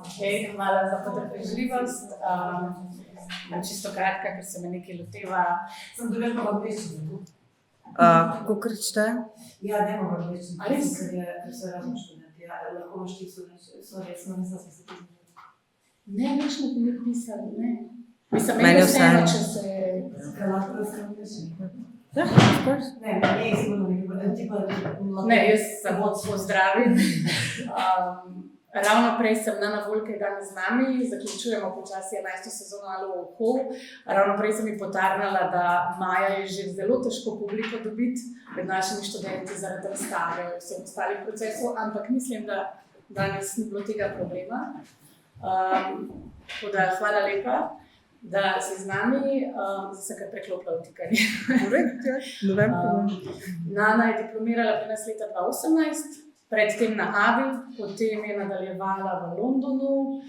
Okay, hvala za potrpežljivost. Čisto kratka, ker se me nekaj loteva. Sem drugače pa v angleščini. Kako krčite? Ja, ne v angleščini. A res? Ker so razni študenti. Ja, lahko imaš ti so resno, nisem smisliti. Ne, nič ne pisali, ne. Mislim, Meni vseeno, vseeno. če se... Kaj lahko razkaj angleščini? Ja, of course. Ne, je sigurno, ti pa... Ne, jaz samo pozdravim. Ravno prej sem Nane Wolke danes z nami, zaključujemo počasi 11. sezono ALUO uho. Ravno prej sem ji potarnala, da maja je že zelo težko publiko dobiti med našimi študenti zaradi razstave in vseh ostalih procesov, ampak mislim, da danes ni bilo tega problema. Tako da hvala lepa, da si z nami, zdaj sem kar preklopila vtikanje. Nana je diplomirala pri nas leta 2018, predtem na AVI, potem je nadaljevala v Londonu,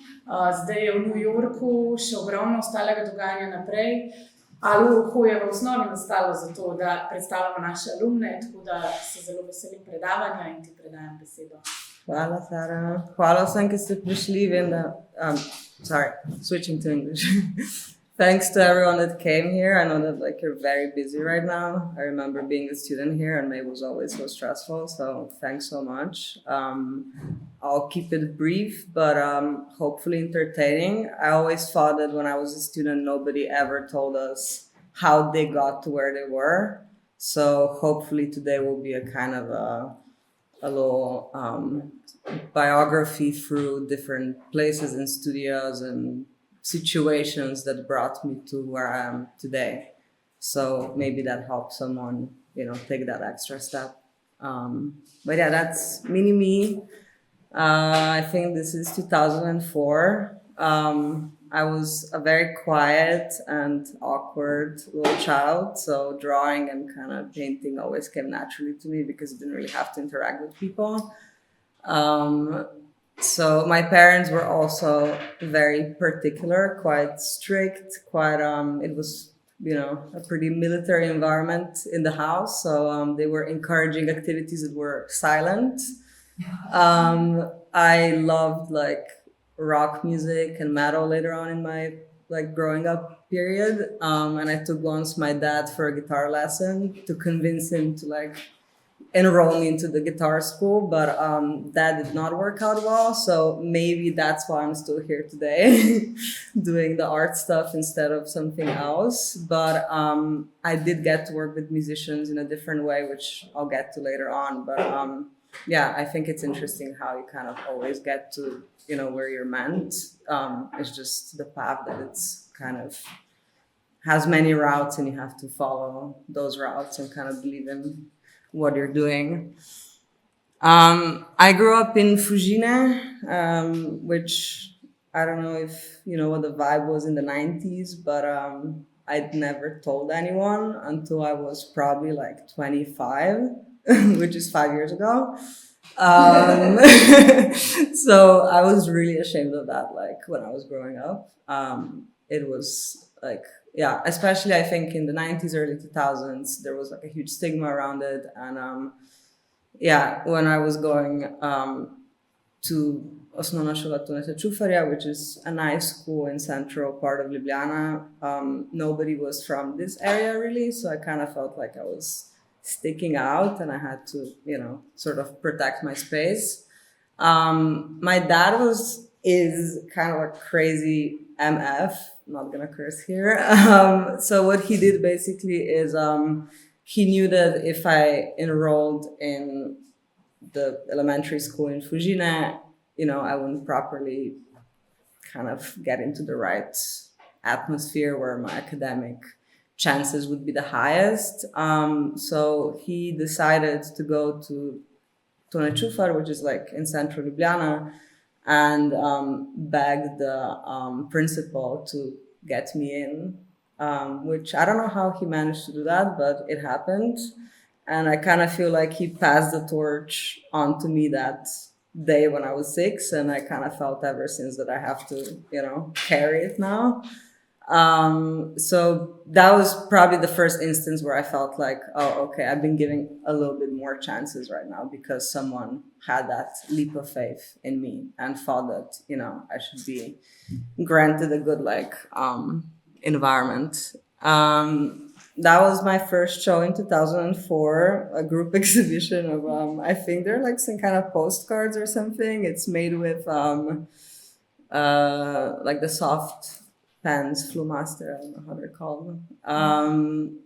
zdaj je v New Yorku, še ogromno ostalega dogajanja naprej. ALUO uho je v osnovi nastalo zato, da predstavljamo naše alumne, tako da se zelo veselim predavanja in ti predajam besedo. Hvala, Sara. Hvala vsem, ki ste prišli. Vem, da, switching to English. Thanks to everyone that came here. I know that you're very busy right now. I remember being a student here and May was always so stressful, so thanks so much. I'll keep it brief, but hopefully entertaining. I always thought that when I was a student, nobody ever told us how they got to where they were. So hopefully today will be a kind of a little biography through different places and studios and situations that brought me to where I am today. So maybe that helps someone, take that extra step. But yeah, that's me. I think this is 2004. I was a very quiet and awkward little child, so drawing and kind of painting always came naturally to me because I didn't really have to interact with people. So my parents were also very particular, quite strict, it was, a pretty military environment in the house. So they were encouraging activities that were silent. I loved rock music and metal later on in my growing up period. And I took once my dad for a guitar lesson to convince him to enroll me into the guitar school, but that did not work out well. So maybe that's why I'm still here today doing the art stuff instead of something else. But I did get to work with musicians in a different way, which I'll get to later on. But yeah, I think it's interesting how you kind of always get to, where you're meant. It's just the path that it's kind of has many routes and you have to follow those routes and kind of believe in what you're doing. I grew up in Fujine, which I don't know if you know what the vibe was in the 90s, but I'd never told anyone until I was probably 25, which is 5 years ago. So I was really ashamed of that, when I was growing up. It was yeah, especially I think in the 90s, early 2000s, there was a huge stigma around it. And yeah, when I was going to Osnovna šola Toneta Čufarja, which is a nice school in central part of Ljubljana, nobody was from this area really. So I kind of felt like I was sticking out and I had to, sort of protect my space. My dad is kind of a crazy MF. Not gonna curse here. So what he did basically is he knew that if I enrolled in the elementary school in Fujine, I wouldn't properly kind of get into the right atmosphere where my academic chances would be the highest. So he decided to go to Tone Čufar, which is in central Ljubljana, and begged the principal to get me in, which I don't know how he managed to do that, but it happened. And I kind of feel like he passed the torch on to me that day when I was 6, and I kind of felt ever since that I have to, carry it now. So that was probably the first instance where I felt like, oh, okay, I've been giving a little bit more chances right now because someone had that leap of faith in me and thought that, you know, I should be granted a good environment. That was my first show in 2004, a group exhibition of I think they're like some kind of postcards or something. It's made with like the soft pens, Flumaster, I don't know how they're called.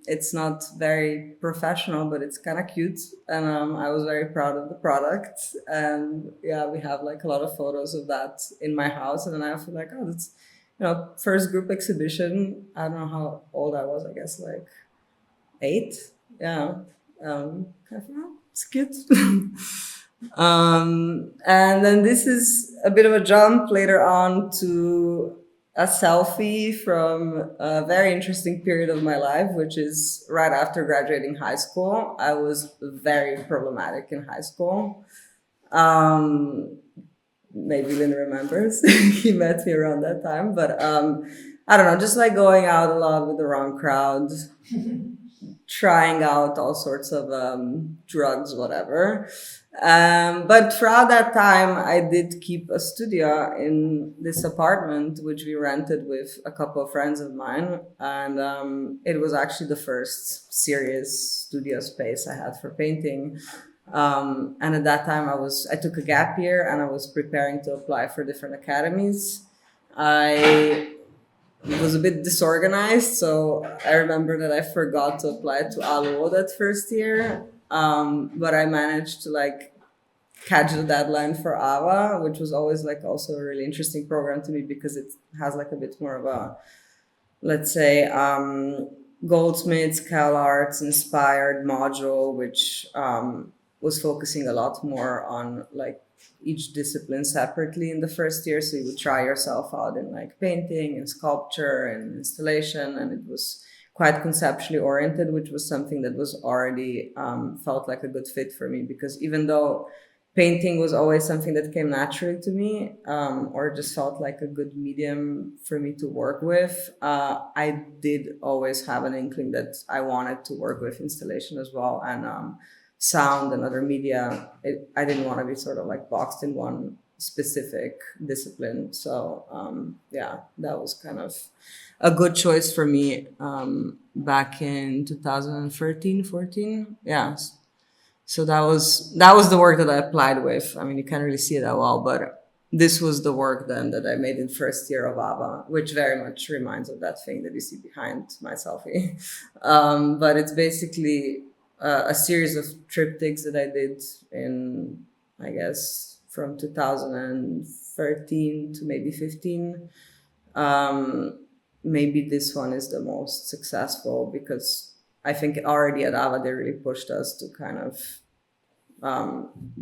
It's not very professional, but it's kind of cute, and I was very proud of the product. And yeah, we have like a lot of photos of that in my house, and then I feel like, oh, that's, you know, first group exhibition. I don't know how old I was. I guess like 8. Yeah, it's cute. And then this is a bit of a jump later on to a selfie from a very interesting period of my life, which is right after graduating high school. I was very problematic in high school. Maybe Lynn remembers. He met me around that time. But I don't know, just like going out a lot with the wrong crowd, trying out all sorts of drugs, whatever. But throughout that time, I did keep a studio in this apartment, which we rented with a couple of friends of mine. And it was actually the first serious studio space I had for painting. And at that time, I took a gap year and I was preparing to apply for different academies. I was a bit disorganized, so I remember that I forgot to apply to ALUO that first year. But I managed to like catch the deadline for AVA, which was always like also a really interesting program to me because it has like a bit more of a, let's say, Goldsmiths, Cal Arts inspired module, which was focusing a lot more on like each discipline separately in the first year. So you would try yourself out in like painting and sculpture and installation, and it was quite conceptually oriented, which was something that was already felt like a good fit for me, because even though painting was always something that came naturally to me, or just felt like a good medium for me to work with, I did always have an inkling that I wanted to work with installation as well, and sound and other media. I didn't want to be sort of like boxed in one specific discipline. So yeah, that was kind of a good choice for me back in 2013, 14. Yeah. So that was the work that I applied with. I mean, you can't really see it that well, but this was the work then that I made in first year of AVA, which very much reminds of that thing that you see behind my selfie. But it's basically a series of triptychs that I did in, I guess, from 2013 to maybe 15. Maybe this one is the most successful because I think already at AVA they really pushed us to kind of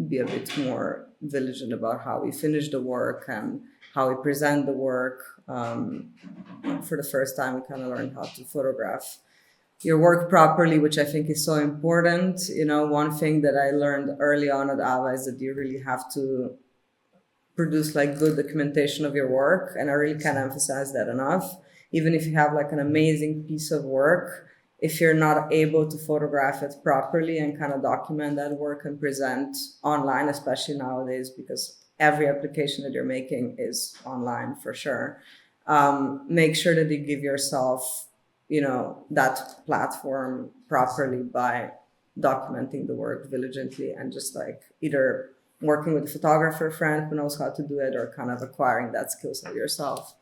be a bit more vigilant about how we finish the work and how we present the work. For the first time, we kind of learned how to photograph your work properly, which I think is so important. You know, one thing that I learned early on at AVA is that you really have to produce like good documentation of your work, and I really can't emphasize that enough. Even if you have like an amazing piece of work, if you're not able to photograph it properly and kind of document that work and present online, especially nowadays, because every application that you're making is online for sure, make sure that you give yourself, you know, that platform properly by documenting the work diligently and just like either working with a photographer friend who knows how to do it or kind of acquiring that skill set yourself.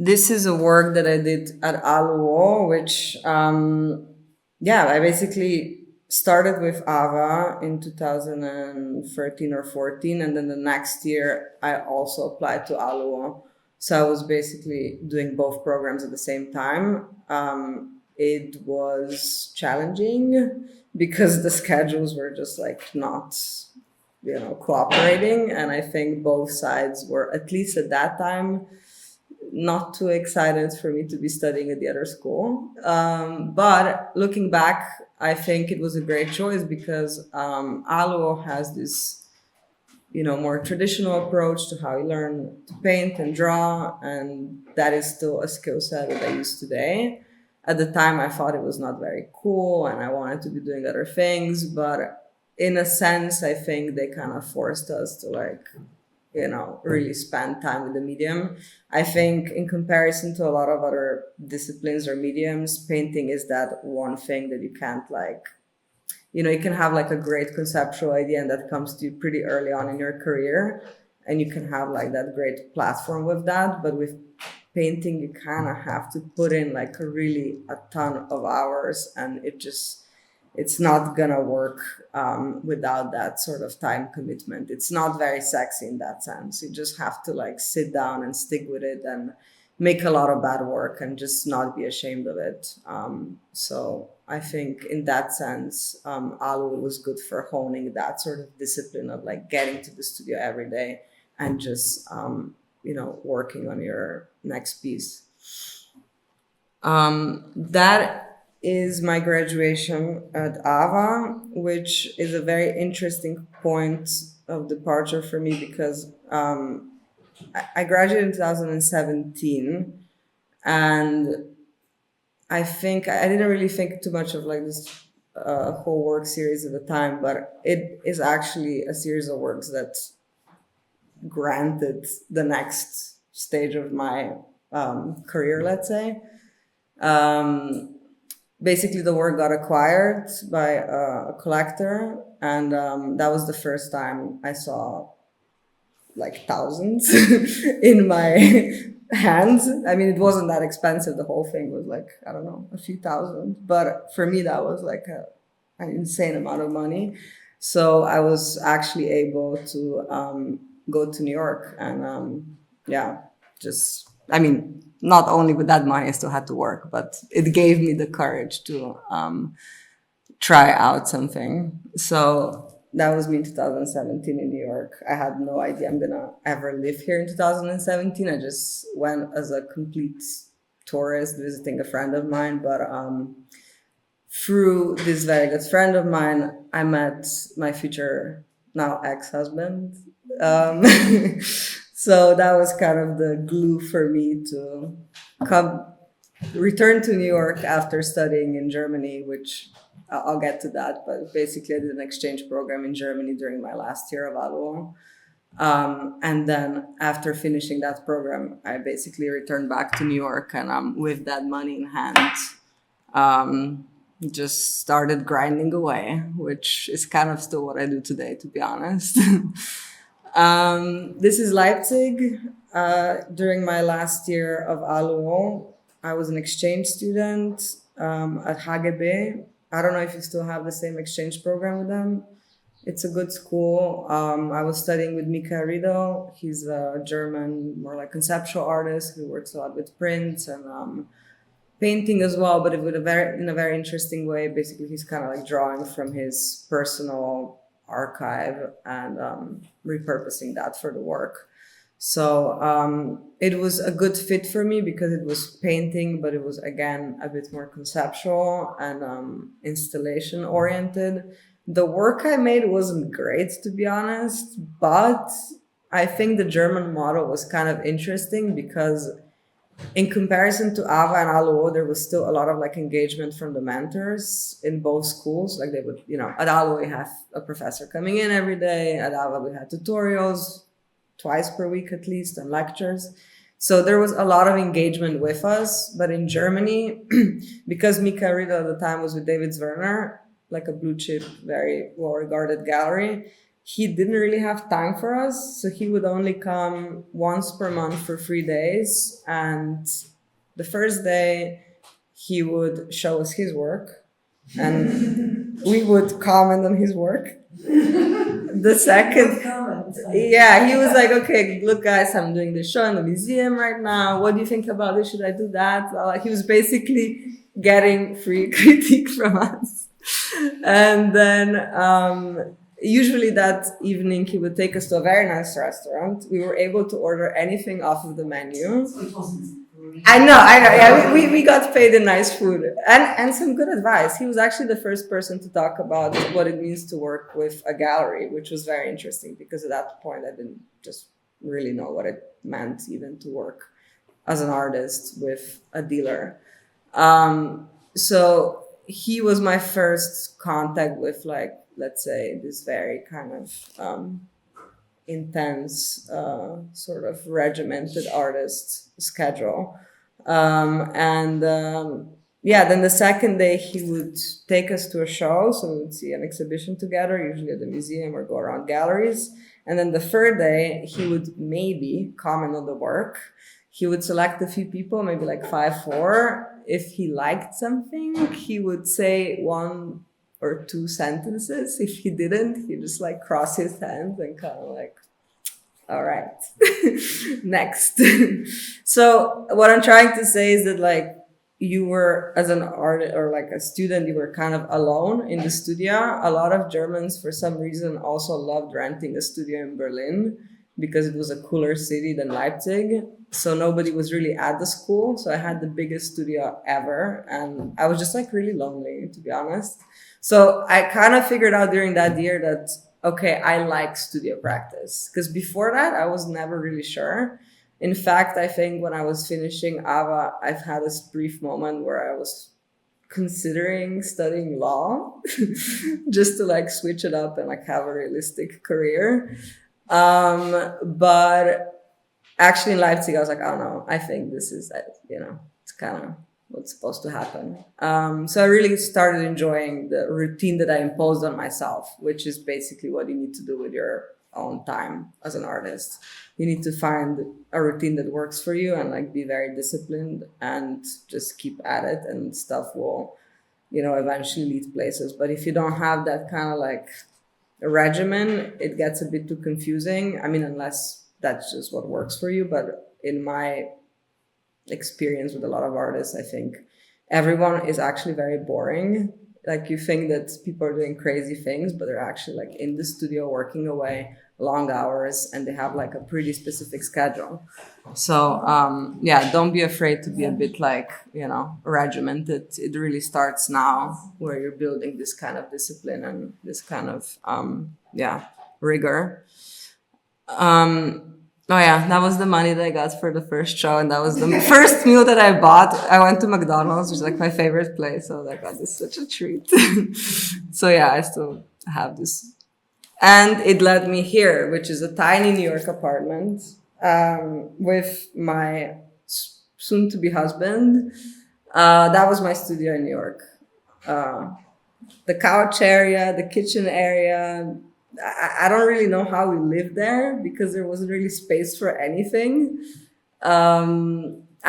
This is a work that I did at ALUO, which, I basically started with AVA in 2013 or 14. And then the next year, I also applied to ALUO. So I was basically doing both programs at the same time. It was challenging because the schedules were just like not, you know, cooperating. And I think both sides were, at least at that time, not too excited for me to be studying at the other school. But looking back, I think it was a great choice because ALUO has this more traditional approach to how you learn to paint and draw, and that is still a skill set that I use today. At the time, I thought it was not very cool, and I wanted to be doing other things, but in a sense, I think they kind of forced us to really spend time with the medium. I think in comparison to a lot of other disciplines or mediums, painting is that one thing that you can't you can have a great conceptual idea and that comes to you pretty early on in your career, and you can have that great platform with that. But with painting, you kind of have to put in a ton of hours, and it's not gonna work without that sort of time commitment. It's not very sexy in that sense. You just have to sit down and stick with it and make a lot of bad work and just not be ashamed of it. So I think in that sense, ALUO was good for honing that sort of discipline of getting to the studio every day and just working on your next piece. That is my graduation at AVA, which is a very interesting point of departure for me because I graduated in 2017, and I think I didn't really think too much of this whole work series at the time, but it is actually a series of works that granted the next stage of my career, let's say. Basically, the work got acquired by a collector, and that was the first time I saw thousands in my hands. I mean, it wasn't that expensive. The whole thing was I don't know, a few thousand. But for me, that was an insane amount of money. So I was actually able to go to New York and not only with that money, I still had to work, but it gave me the courage to try out something. So that was me in 2017 in New York. I had no idea I'm gonna ever live here in 2017. I just went as a complete tourist visiting a friend of mine. But through this very good friend of mine, I met my future now ex-husband. So that was kind of the glue for me to return to New York after studying in Germany, which I'll get to that. But basically, I did an exchange program in Germany during my last year of ALUO. And then after finishing that program, I basically returned back to New York, and with that money in hand, just started grinding away, which is kind of still what I do today, to be honest. This is Leipzig. During my last year of ALUO, I was an exchange student at HGB. I don't know if you still have the same exchange program with them. It's a good school. I was studying with Mika Riedel. He's a German, more conceptual artist who works a lot with prints and painting as well, but in a very interesting way. Basically, he's kind of drawing from his personal archive and repurposing that for the work. So it was a good fit for me because it was painting, but it was again a bit more conceptual and installation oriented. The work I made wasn't great, to be honest, but I think the German model was kind of interesting because in comparison to AVA and ALUO, there was still a lot of engagement from the mentors in both schools. They would, at ALUO we have a professor coming in every day. At AVA we had tutorials twice per week at least and lectures. So there was a lot of engagement with us. But in Germany, because Mika Riedel at the time was with David Zwirner, a blue chip, very well-regarded gallery, he didn't really have time for us. So he would only come once per month for 3 days. And the first day he would show us his work and we would comment on his work. The second, he was okay, look guys, I'm doing this show in the museum right now. What do you think about this? Should I do that? He was basically getting free critique from us. And then usually that evening he would take us to a very nice restaurant. We were able to order anything off of the menu. So it wasn't I know. Yeah, we got paid in nice food and some good advice. He was actually the first person to talk about what it means to work with a gallery, which was very interesting because at that point I didn't just really know what it meant even to work as an artist with a dealer. So he was my first contact with, like, let's say, this very kind of intense, sort of regimented artist schedule. Yeah, then the second day he would take us to a show. So we would see an exhibition together, usually at the museum or go around galleries. And then the third day he would maybe comment on the work. He would select a few people, maybe like 5, 4. If he liked something, he would say 1 or 2 sentences. If he didn't, he just like cross his hands and kind of like, all right, next. So what I'm trying to say is that, like, you were, as an artist or like a student, you were kind of alone in the studio. A lot of Germans, for some reason, also loved renting a studio in Berlin because it was a cooler city than Leipzig. So nobody was really at the school. So I had the biggest studio ever. And I was just like really lonely, to be honest. So I kind of figured out during that year that, okay, I like studio practice. Because before that, I was never really sure. In fact, I think when I was finishing AVA, I've had this brief moment where I was considering studying law just to like switch it up and like have a realistic career. But actually in Leipzig, I was like, oh no, I think this is, it's kind of what's supposed to happen. So I really started enjoying the routine that I imposed on myself, which is basically what you need to do with your own time as an artist. You need to find a routine that works for you and like be very disciplined and just keep at it, and stuff will, eventually lead places. But if you don't have that kind of like a regimen, it gets a bit too confusing. I mean, unless that's just what works for you. But in my experience with a lot of artists, I think everyone is actually very boring. Like, you think that people are doing crazy things, but they're actually like in the studio working away long hours, and they have like a pretty specific schedule. So yeah, don't be afraid to be a bit like, regimented. It really starts now, where you're building this kind of discipline and this kind of rigor. Oh yeah, that was the money that I got for the first show, and that was the first meal that I bought. I went to McDonald's, which is like my favorite place. So I was like, oh, this is such a treat. So yeah, I still have this. And it led me here, which is a tiny New York apartment with my soon-to-be husband. That was my studio in New York. The couch area, the kitchen area. I don't really know how we lived there because there wasn't really space for anything. I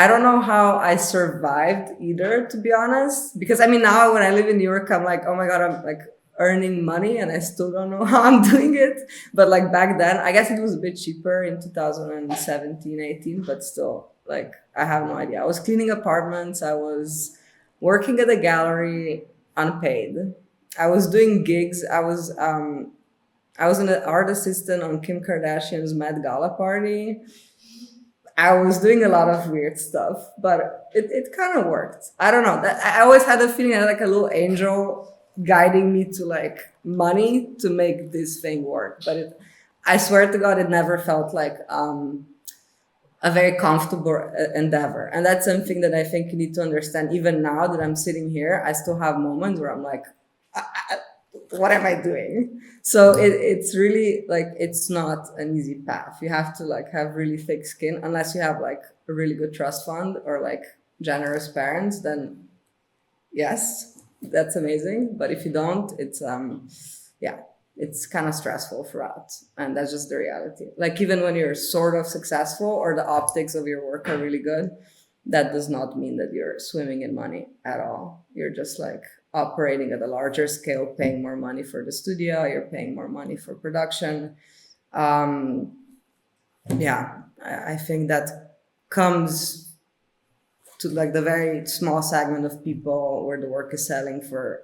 don't know how I survived either, to be honest. Because I mean, now when I live in New York, I'm like, oh my God, I'm like earning money and I still don't know how I'm doing it. But like back then, I guess it was a bit cheaper in 2017, 18, but still, like, I have no idea. I was cleaning apartments. I was working at a gallery unpaid. I was doing gigs. I was an art assistant on Kim Kardashian's Met Gala party. I was doing a lot of weird stuff, but it kind of worked. I don't know. I always had a feeling I had like a little angel guiding me to like money to make this thing work. But I swear to God, it never felt like a very comfortable endeavor. And that's something that I think you need to understand. Even now that I'm sitting here, I still have moments where I'm like, what am I doing? So it's really like, it's not an easy path. You have to like have really thick skin, unless you have like a really good trust fund or like generous parents, then yes, that's amazing. But if you don't, it's it's kind of stressful throughout. And that's just the reality. Like, even when you're sort of successful or the optics of your work are really good, that does not mean that you're swimming in money at all. You're just like operating at a larger scale, paying more money for the studio, you're paying more money for production. I think that comes to like the very small segment of people where the work is selling for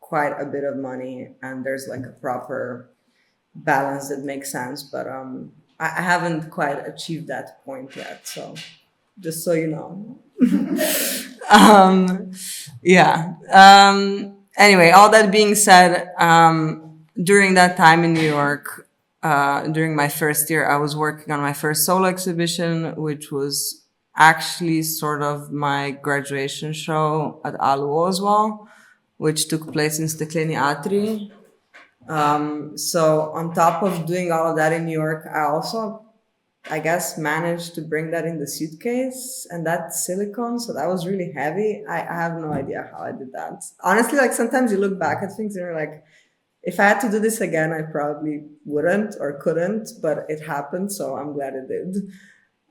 quite a bit of money, and there's like a proper balance that makes sense. But I haven't quite achieved that point yet. So just so you know. Anyway, all that being said, during that time in New York, during my first year, I was working on my first solo exhibition, which was actually sort of my graduation show at ALUO as well, which took place in Stekleni Atri. So on top of doing all of that in New York, I also, I guess, managed to bring that in the suitcase, and that's silicone, so that was really heavy. I have no idea how I did that. Honestly, like sometimes you look back at things and you're like, if I had to do this again, I probably wouldn't or couldn't, but it happened, so I'm glad it did.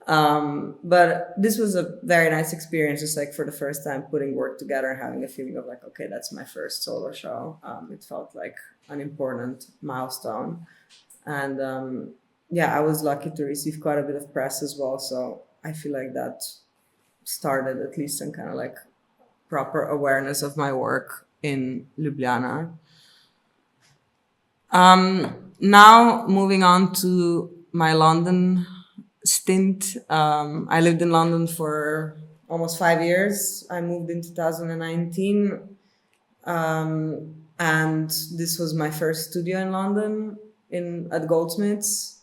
But this was a very nice experience, just like for the first time putting work together, having a feeling of like, okay, that's my first solo show. It felt like an important milestone. And I was lucky to receive quite a bit of press as well. So I feel like that started at least some kind of like proper awareness of my work in Ljubljana. Now moving on to my London stint. I lived in London for almost 5 years. I moved in 2019. And this was my first studio in London at Goldsmiths.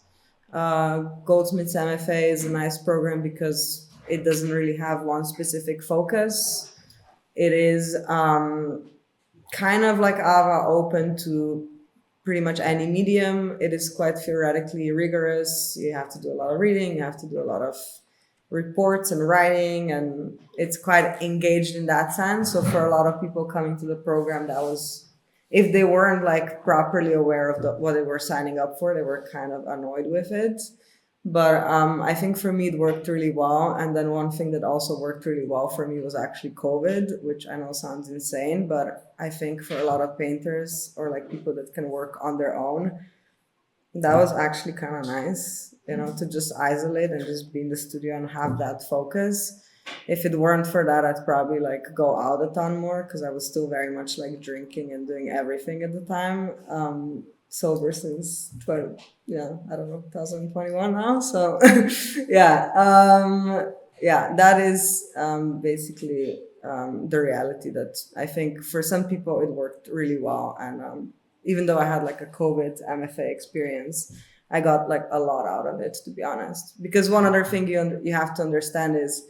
Goldsmiths MFA is a nice program because it doesn't really have one specific focus. It is kind of like AVA, open to pretty much any medium. It is quite theoretically rigorous. You have to do a lot of reading, you have to do a lot of reports and writing, and it's quite engaged in that sense. So for a lot of people coming to the program, that was, if they weren't like properly aware of what they were signing up for, they were kind of annoyed with it. But I think for me, it worked really well. And then one thing that also worked really well for me was actually COVID, which I know sounds insane, but I think for a lot of painters or like people that can work on their own, that was actually kind of nice, you know, to just isolate and just be in the studio and have that focus. If it weren't for that, I'd probably like go out a ton more because I was still very much like drinking and doing everything at the time. Sober since 2021 now. So that is basically the reality that I think for some people it worked really well. And even though I had like a COVID MFA experience, I got like a lot out of it, to be honest. Because one other thing you have to understand is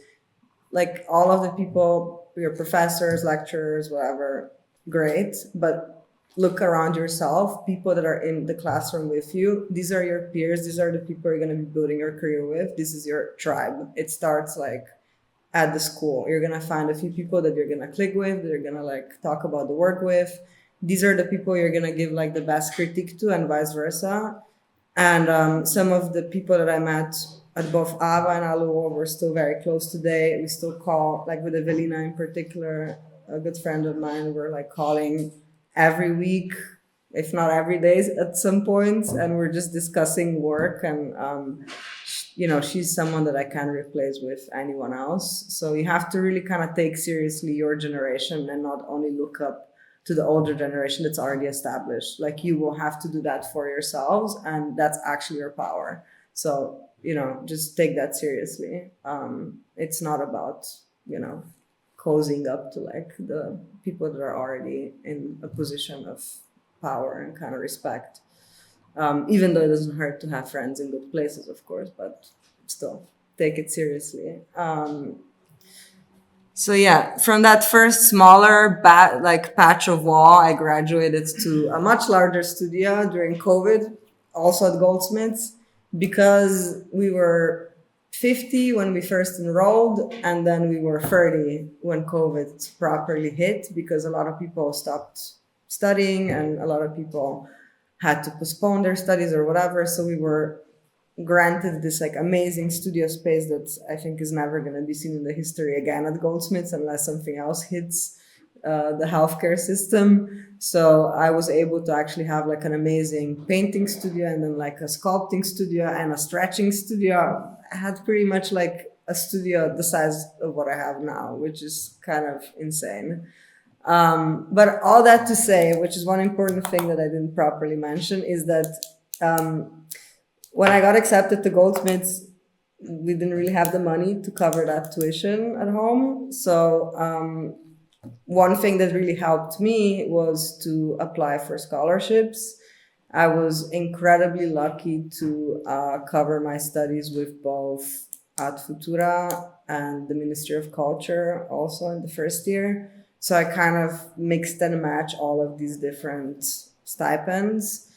like all of the people, your professors, lecturers, whatever, great, but look around yourself, people that are in the classroom with you, these are your peers, these are the people you're going to be building your career with, this is your tribe. It starts like at the school. You're going to find a few people that you're going to click with, that you're going to like talk about the work with. These are the people you're going to give like the best critique to, and vice versa. And some of the people that I met at both AVA and ALUO were still very close today. We still call, like with Evelina in particular, a good friend of mine, we're like calling every week, if not every day at some point, and we're just discussing work. And she's someone that I can't replace with anyone else. So you have to really kind of take seriously your generation and not only look up to the older generation that's already established. Like you will have to do that for yourselves, and that's actually your power. So just take that seriously. It's not about cozying up to like the people that are already in a position of power and kind of respect. Even though it doesn't hurt to have friends in good places, of course, but still take it seriously. From that first smaller patch of wall, I graduated to a much larger studio during COVID, also at Goldsmiths, because we were 50 when we first enrolled, and then we were 30 when COVID properly hit, because a lot of people stopped studying and a lot of people had to postpone their studies or whatever. So we were granted this like amazing studio space that I think is never going to be seen in the history again at Goldsmiths unless something else hits the healthcare system. So I was able to actually have like an amazing painting studio, and then like a sculpting studio and a stretching studio. I had pretty much like a studio the size of what I have now, which is kind of insane. But all that to say, which is one important thing that I didn't properly mention, is that when I got accepted to Goldsmiths, we didn't really have the money to cover that tuition at home. So one thing that really helped me was to apply for scholarships. I was incredibly lucky to cover my studies with both Ad Futura and the Ministry of Culture also in the first year. So I kind of mixed and matched all of these different stipends.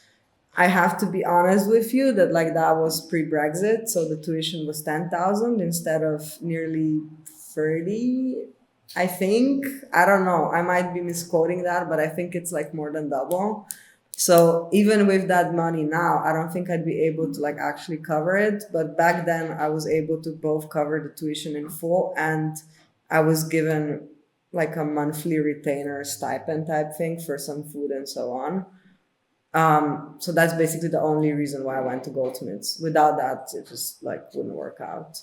I have to be honest with you that like that was pre-Brexit, so the tuition was 10,000 instead of nearly 30, I think. I don't know, I might be misquoting that, but I think it's like more than double. So even with that money now, I don't think I'd be able to like actually cover it. But back then I was able to both cover the tuition in full, and I was given like a monthly retainer stipend type thing for some food and so on. So that's basically the only reason why I went to Goldsmiths. Without that, it just like wouldn't work out.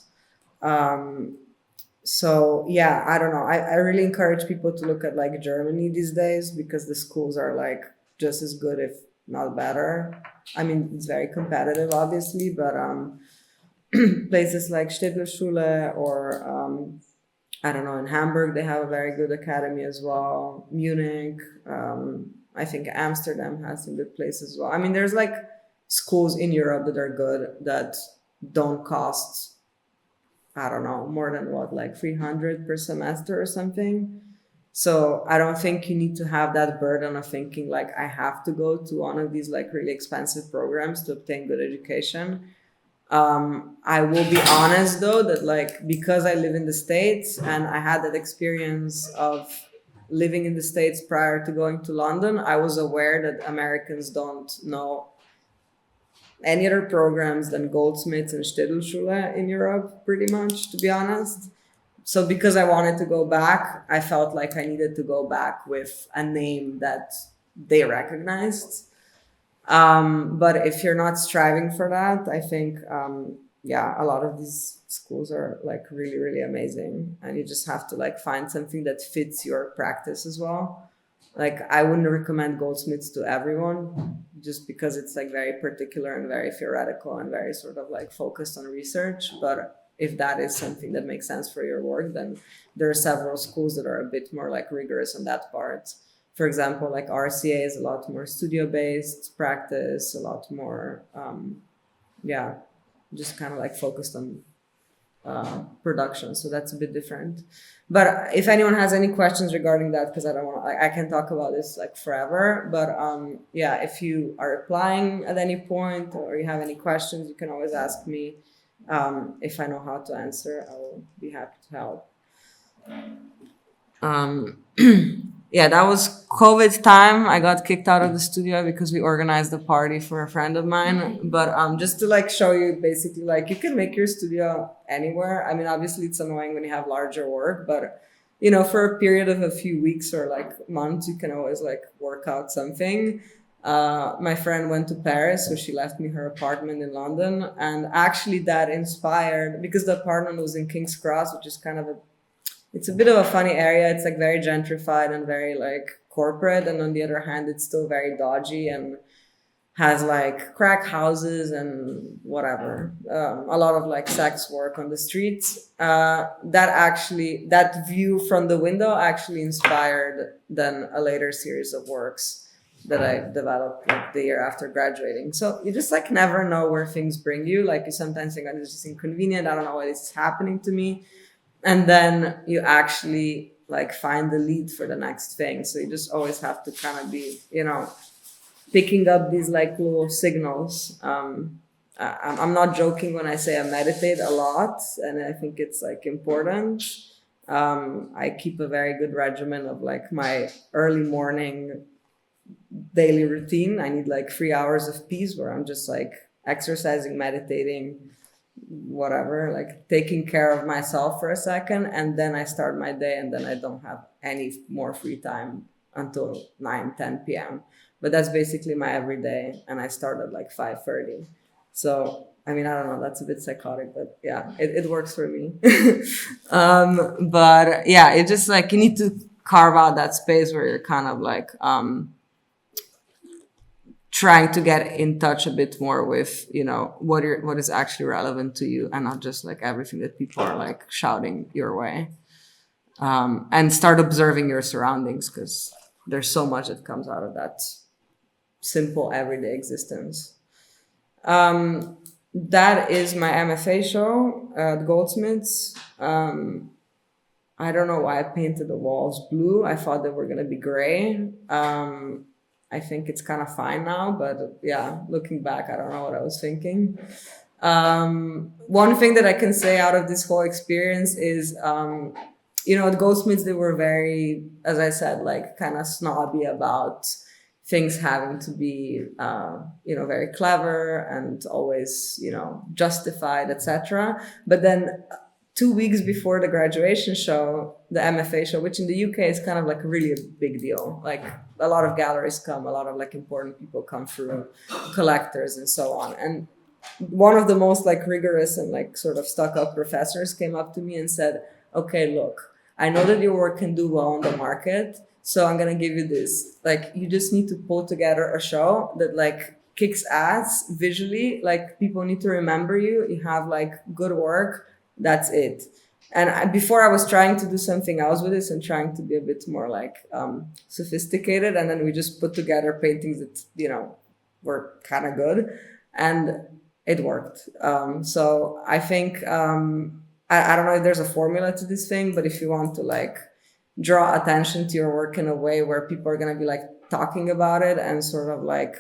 So yeah, I don't know. I really encourage people to look at like Germany these days, because the schools are like just as good, if not better. I mean, it's very competitive, obviously, but places like Städtelschule or I don't know, in Hamburg, they have a very good academy as well. Munich, I think Amsterdam has some good places as well. I mean, there's like schools in Europe that are good, that don't cost, I don't know, more than what, like 300 per semester or something. So I don't think you need to have that burden of thinking like I have to go to one of these like really expensive programs to obtain good education. I will be honest though that like, because I live in the States and I had that experience of living in the States prior to going to London, I was aware that Americans don't know any other programs than Goldsmiths and Städtelschule in Europe, pretty much, to be honest. So because I wanted to go back, I felt like I needed to go back with a name that they recognized. But if you're not striving for that, I think, yeah, a lot of these schools are like really, really amazing. And you just have to like find something that fits your practice as well. Like I wouldn't recommend Goldsmiths to everyone, just because it's like very particular and very theoretical and very sort of like focused on research. But if that is something that makes sense for your work, then there are several schools that are a bit more like rigorous on that part. For example, like RCA is a lot more studio-based practice, a lot more, yeah, just kind of like focused on production. So that's a bit different. But if anyone has any questions regarding that, because I don't want, I can talk about this like forever. But yeah, if you are applying at any point or you have any questions, you can always ask me. If I know how to answer, I will be happy to help. Yeah, that was COVID time. I got kicked out of the studio because we organized a party for a friend of mine. But just to like show you, basically, like you can make your studio anywhere. I mean, obviously it's annoying when you have larger work, but you know, for a period of a few weeks or like months, you can always like work out something. My friend went to Paris, so she left me her apartment in London, and actually that inspired, because the apartment was in King's Cross, which is kind of it's a bit of a funny area. It's like very gentrified and very like corporate, and on the other hand, it's still very dodgy and has like crack houses and whatever, a lot of like sex work on the streets. That view from the window actually inspired then a later series of works that I developed like the year after graduating. So you just like never know where things bring you. Like you sometimes think, oh, this is just inconvenient, I don't know why this is happening to me. And then you actually like find the lead for the next thing. So you just always have to kind of be, you know, picking up these like little signals. I'm not joking when I say I meditate a lot, and I think it's like important. I keep a very good regimen of like my early morning daily routine. I need like 3 hours of peace where I'm just like exercising, meditating, whatever, like taking care of myself for a second, and then I start my day, and then I don't have any more free time until 9-10 p.m. But that's basically my everyday, and I start at like 5:30. So I mean, I don't know, that's a bit psychotic, but yeah, it works for me. But yeah, it just like you need to carve out that space where you're kind of like trying to get in touch a bit more with, you know, what is actually relevant to you, and not just like everything that people are like shouting your way. And start observing your surroundings, because there's so much that comes out of that simple everyday existence. That is my MFA show at Goldsmiths. I don't know why I painted the walls blue. I thought they were going to be gray. I think it's kind of fine now, but yeah, looking back, I don't know what I was thinking. One thing that I can say out of this whole experience is, you know, at Goldsmiths, they were very, as I said, like kind of snobby about things having to be, you know, very clever and always, you know, justified, etc. But then 2 weeks before the graduation show, the MFA show, which in the UK is kind of like really a big deal. Like a lot of galleries come, a lot of like important people come through, collectors and so on. And one of the most like rigorous and like sort of stuck up professors came up to me and said, okay, look, I know that your work can do well on the market, so I'm gonna give you this. Like, you just need to pull together a show that like kicks ass visually. Like, people need to remember you. You have like good work. That's it. And before I was trying to do something else with this and trying to be a bit more like sophisticated, and then we just put together paintings that, you know, were kind of good, and it worked. So I think. I don't know if there's a formula to this thing, but if you want to like draw attention to your work in a way where people are going to be like talking about it and sort of like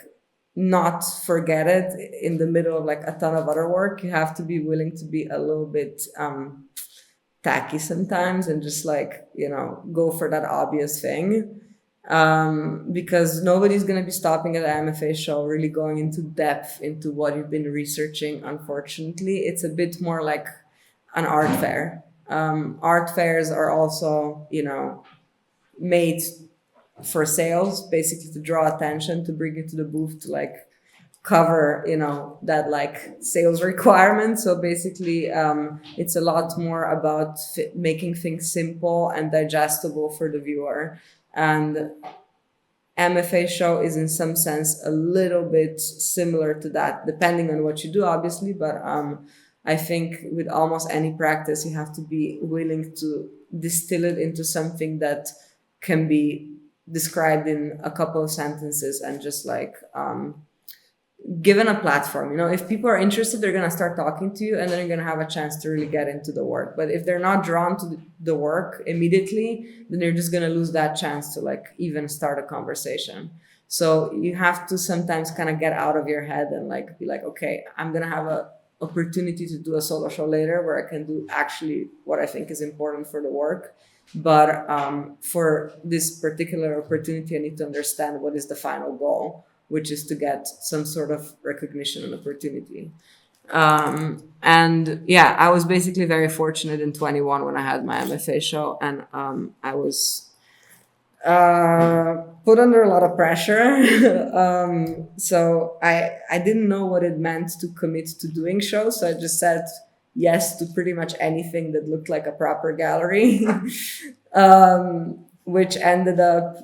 not forget it in the middle of like a ton of other work, you have to be willing to be a little bit tacky sometimes and just like, you know, go for that obvious thing. Because nobody's going to be stopping at the MFA show really going into depth into what you've been researching. Unfortunately, it's a bit more like an art fair. Art fairs are also, you know, made for sales, basically to draw attention, to bring you to the booth, to like cover, you know, that like sales requirement. So basically, it's a lot more about making things simple and digestible for the viewer. And MFA show is in some sense a little bit similar to that, depending on what you do, obviously, but I think with almost any practice, you have to be willing to distill it into something that can be described in a couple of sentences and just like given a platform. You know, if people are interested, they're going to start talking to you, and then you're going to have a chance to really get into the work. But if they're not drawn to the work immediately, then you're just going to lose that chance to like even start a conversation. So you have to sometimes kind of get out of your head and like be like, okay, I'm going to have a opportunity to do a solo show later where I can do actually what I think is important for the work. But for this particular opportunity, I need to understand what is the final goal, which is to get some sort of recognition and opportunity. And yeah, I was basically very fortunate in 21 when I had my MFA show, and I was put under a lot of pressure. So I didn't know what it meant to commit to doing shows. So I just said yes to pretty much anything that looked like a proper gallery, which ended up,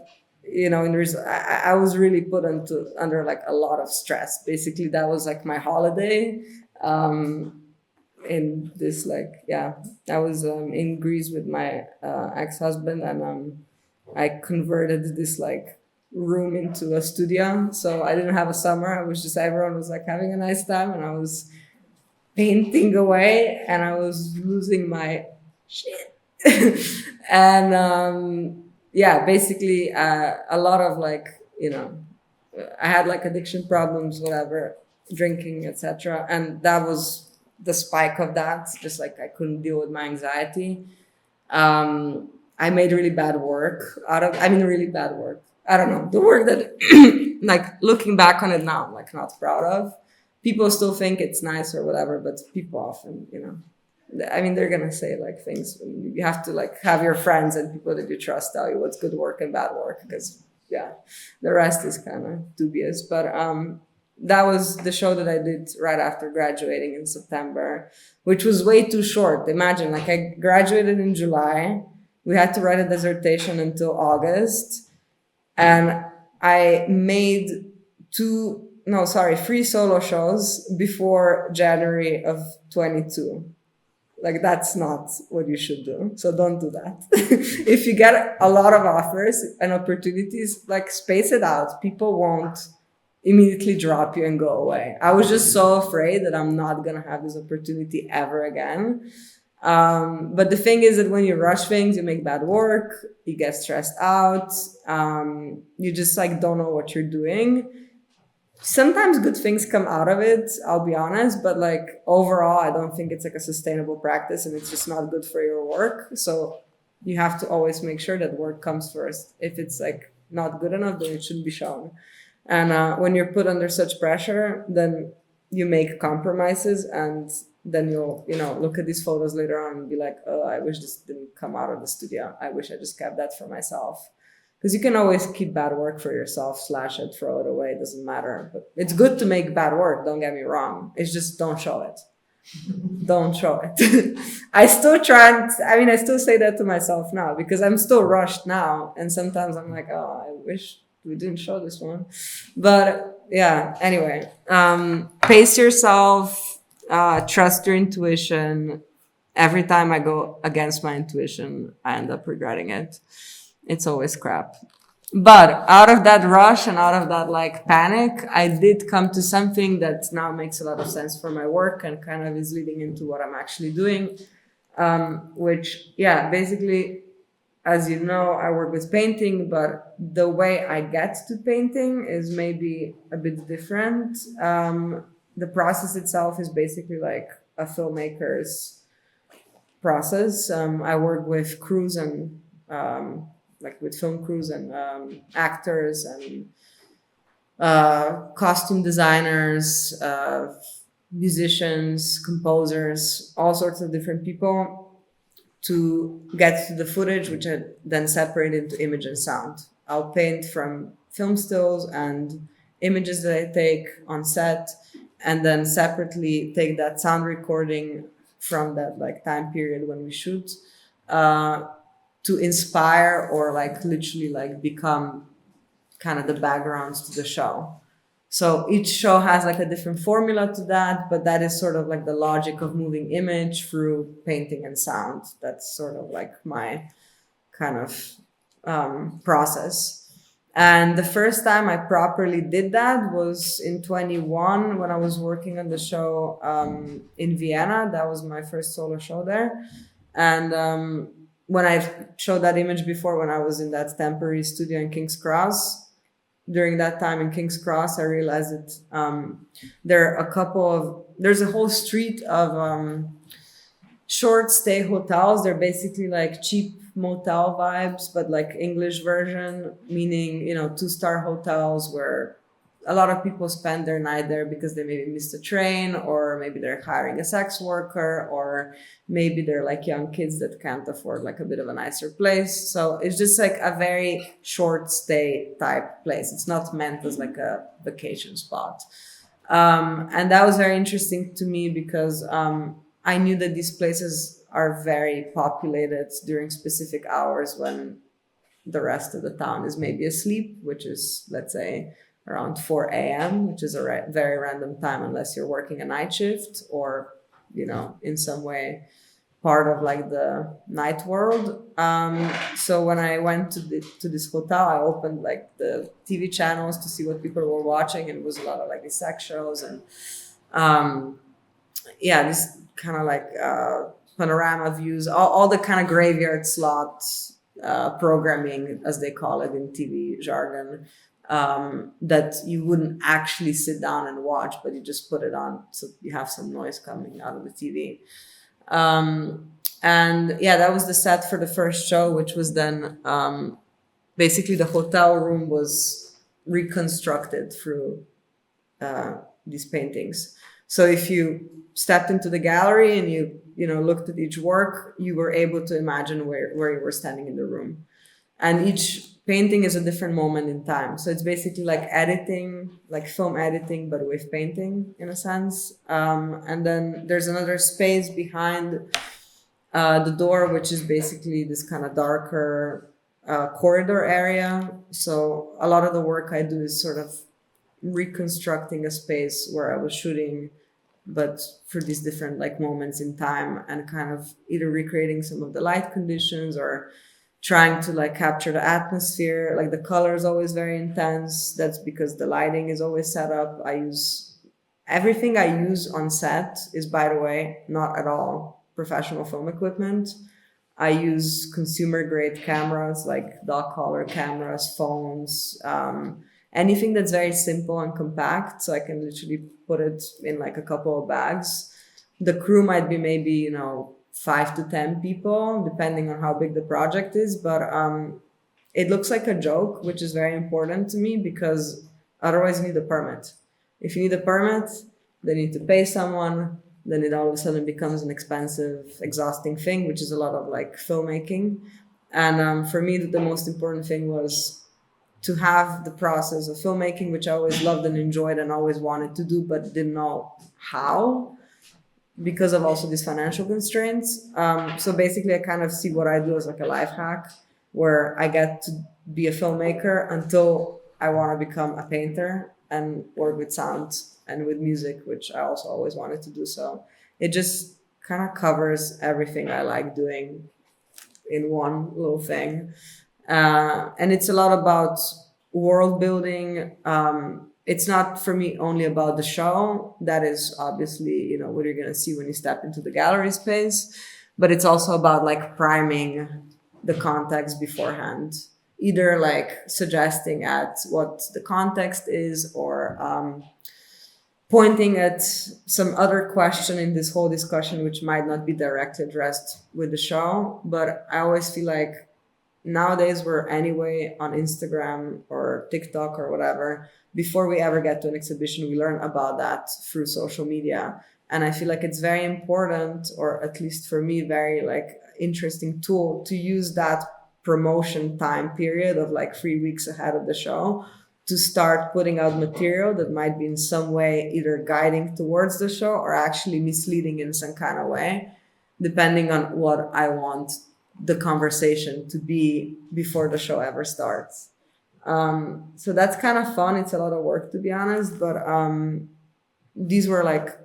you know, I was really put under like a lot of stress. Basically, that was like my holiday. In this, like, yeah, I was in Greece with my ex-husband, and I converted this like room into a studio. So I didn't have a summer. I was just, everyone was like having a nice time, and I was painting away, and I was losing my shit. And yeah, basically a lot of like, you know, I had like addiction problems, whatever, drinking, etc. And that was the spike of that. Just like I couldn't deal with my anxiety. I made really bad work really bad work. I don't know, the work that, like, looking back on it now, I'm like not proud of. People still think it's nice or whatever, but people often, you know, I mean, they're gonna say like things. You have to like have your friends and people that you trust tell you what's good work and bad work, because yeah, the rest is kind of dubious. But that was the show that I did right after graduating in September, which was way too short. Imagine, like, I graduated in July. We had to write a dissertation until August. And I made 3 solo shows before January of 22. Like, that's not what you should do. So don't do that. If you get a lot of offers and opportunities, like, space it out. People won't immediately drop you and go away. I was just so afraid that I'm not going to have this opportunity ever again. But the thing is that when you rush things, you make bad work, you get stressed out, you just like don't know what you're doing. Sometimes good things come out of it, I'll be honest, but like overall, I don't think it's like a sustainable practice and it's just not good for your work. So you have to always make sure that work comes first. If it's like not good enough, then it shouldn't be shown. And when you're put under such pressure, then you make compromises, and then you'll, look at these photos later on and be like, oh, I wish this didn't come out of the studio. I wish I just kept that for myself. Because you can always keep bad work for yourself, slash it, throw it away, it doesn't matter. But it's good to make bad work, don't get me wrong. It's just don't show it. Don't show it. I still say that to myself now because I'm still rushed now. And sometimes I'm like, oh, I wish we didn't show this one. But yeah, anyway, pace yourself, trust your intuition. Every time I go against my intuition, I end up regretting it. It's always crap. But out of that rush and out of that like panic, I did come to something that now makes a lot of sense for my work and kind of is leading into what I'm actually doing. Which, yeah, basically, as you know, I work with painting, but the way I get to painting is maybe a bit different. The process itself is basically like a filmmaker's process. I work with crews and with film crews and actors and costume designers, musicians, composers, all sorts of different people to get to the footage, which I then separate into image and sound. I'll paint from film stills and images that I take on set, and then separately take that sound recording from that like time period when we shoot, to inspire or like literally like become kind of the backgrounds to the show. So each show has like a different formula to that, but that is sort of like the logic of moving image through painting and sound. That's sort of like my kind of process. And the first time I properly did that was in 21 when I was working on the show in Vienna. That was my first solo show there. And when I showed that image before, when I was in that temporary studio in King's Cross, during that time in King's Cross, I realized that there's a whole street of short stay hotels. They're basically like cheap motel vibes, but like English version, meaning, 2-star hotels where a lot of people spend their night there because they maybe missed a train, or maybe they're hiring a sex worker, or maybe they're like young kids that can't afford like a bit of a nicer place. So it's just like a very short stay type place. It's not meant as like a vacation spot. And that was very interesting to me because I knew that these places are very populated during specific hours when the rest of the town is maybe asleep, which is, let's say, around 4 a.m., which is a very random time unless you're working a night shift or, in some way part of like the night world. So when I went to this hotel, I opened like the TV channels to see what people were watching, and it was a lot of like these sex shows and this kind of like panorama views, all the kind of graveyard slot programming, as they call it in TV jargon. That you wouldn't actually sit down and watch, but you just put it on so you have some noise coming out of the TV. That was the set for the first show, which was then basically the hotel room was reconstructed through these paintings. So if you stepped into the gallery and you looked at each work, you were able to imagine where you were standing in the room. And each painting is a different moment in time. So it's basically like editing, like film editing, but with painting in a sense. And then there's another space behind the door, which is basically this kind of darker corridor area. So a lot of the work I do is sort of reconstructing a space where I was shooting, but for these different like moments in time, and kind of either recreating some of the light conditions or trying to like capture the atmosphere. Like the color is always very intense. That's because the lighting is always set up. Everything I use on set is, by the way, not at all professional film equipment. I use consumer grade cameras like dog collar cameras, phones, anything that's very simple and compact. So I can literally put it in like a couple of bags. The crew might be maybe, 5 to 10 people, depending on how big the project is. But it looks like a joke, which is very important to me because otherwise you need a permit. If you need a permit, then you need to pay someone. Then it all of a sudden becomes an expensive, exhausting thing, which is a lot of like filmmaking. And for me, the most important thing was to have the process of filmmaking, which I always loved and enjoyed and always wanted to do, but didn't know how because of also these financial constraints. So basically, I kind of see what I do as like a life hack where I get to be a filmmaker until I want to become a painter and work with sound and with music, which I also always wanted to do. So it just kind of covers everything I like doing in one little thing. And it's a lot about world building. It's not for me only about the show. That is obviously, what you're going to see when you step into the gallery space. But it's also about like priming the context beforehand, either like suggesting at what the context is or pointing at some other question in this whole discussion, which might not be directly addressed with the show. But I always feel like nowadays we're anyway on Instagram or TikTok or whatever. Before we ever get to an exhibition, we learn about that through social media. And I feel like it's very important, or at least for me, very like interesting tool to use that promotion time period of like 3 weeks ahead of the show to start putting out material that might be in some way either guiding towards the show or actually misleading in some kind of way, depending on what I want the conversation to be before the show ever starts. So that's kind of fun. It's a lot of work, to be honest, but these were like,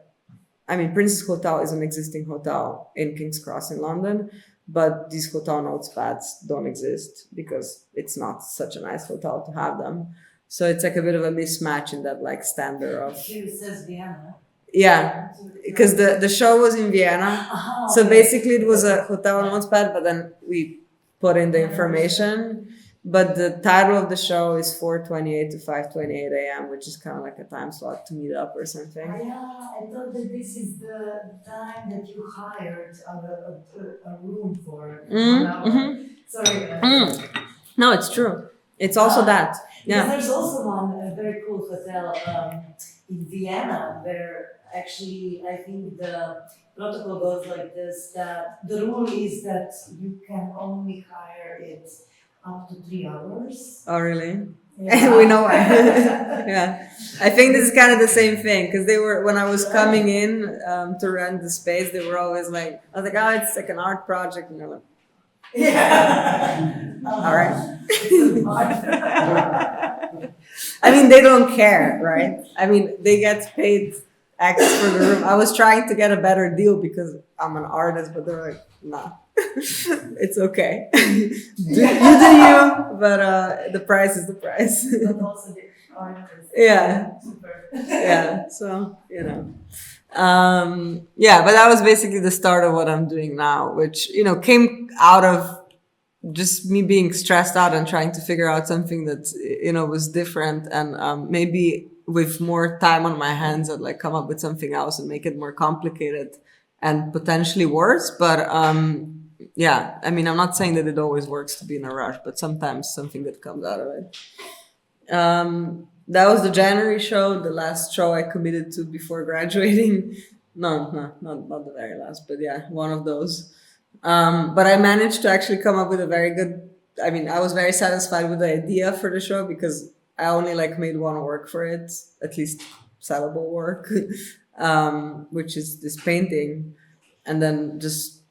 Princess Hotel is an existing hotel in King's Cross in London, but these hotel notepads don't exist because it's not such a nice hotel to have them. So it's like a bit of a mismatch in that like standard of... Here it says Vienna. Yeah, because the show was in Vienna. So basically it was a hotel notepad, but then we put in the information. But the title of the show is 4:28 to 5:28 a.m., which is kind of like a time slot to meet up or something. Yeah, I thought that this is the time that you hired a room for. Sorry. No, it's true. It's also that. Yeah. There's also a very cool hotel in Vienna where actually I think the protocol goes like this, that the rule is that you can only hire it up to 3 hours. Oh, really? Yeah. We know why. Yeah. I think this is kind of the same thing because they were, when I was coming in to rent the space, they were always like, I was like, oh, it's like an art project. And they're like, yeah. All right. They don't care, right? They get paid X for the room. I was trying to get a better deal because I'm an artist, but they're like, nah, it's okay. You do you, but the price is the price. But also the artist. Yeah. Super. Yeah. So, but that was basically the start of what I'm doing now, which, came out of just me being stressed out and trying to figure out something that, was different. And maybe with more time on my hands, I'd like come up with something else and make it more complicated and potentially worse. But I'm not saying that it always works to be in a rush, but sometimes something that comes out of it. That was the January show, the last show I committed to before graduating. No, not the very last, but yeah, one of those. But I managed to actually come up with a very good, I was very satisfied with the idea for the show because I only made one work for it, at least sellable work, which is this painting, and then just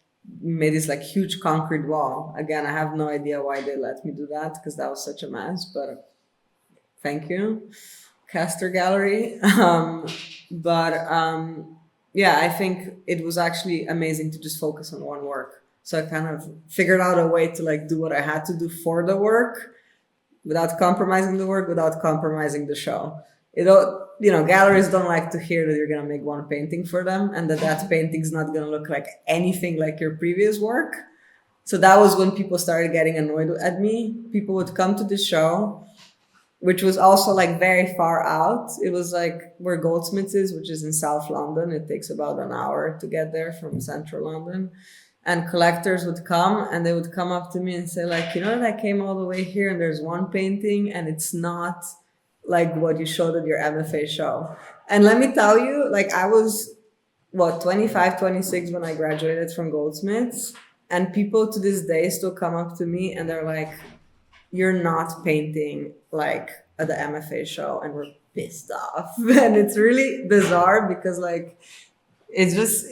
made this huge concrete wall. Again, I have no idea why they let me do that because that was such a mess, but thank you. Castor Gallery. Yeah, I think it was actually amazing to just focus on one work. So I kind of figured out a way to like do what I had to do for the work without compromising the work, without compromising the show. Galleries don't like to hear that you're going to make one painting for them and that painting's not going to look like anything like your previous work. So that was when people started getting annoyed at me. People would come to the show, which was also like very far out. It was like where Goldsmiths is, which is in South London. It takes about an hour to get there from central London. And collectors would come and they would come up to me and say like, I came all the way here and there's one painting and it's not like what you showed at your MFA show. And let me tell you, like I was, 25, 26 when I graduated from Goldsmiths. And people to this day still come up to me and they're like, you're not painting like at the MFA show, and we're pissed off. And it's really bizarre because like, it's just,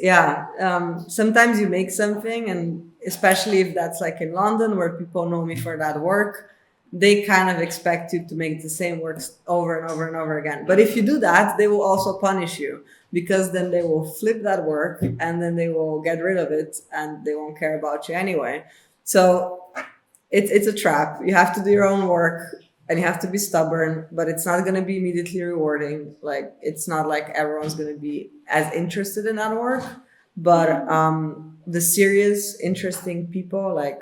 sometimes you make something, and especially if that's like in London where people know me for that work, they kind of expect you to make the same works over and over and over again. But if you do that, they will also punish you, because then they will flip that work and then they will get rid of it and they won't care about you anyway. So it's a trap. You have to do your own work and you have to be stubborn, but it's not going to be immediately rewarding. Like, it's not like everyone's going to be as interested in that work. But the serious, interesting people, like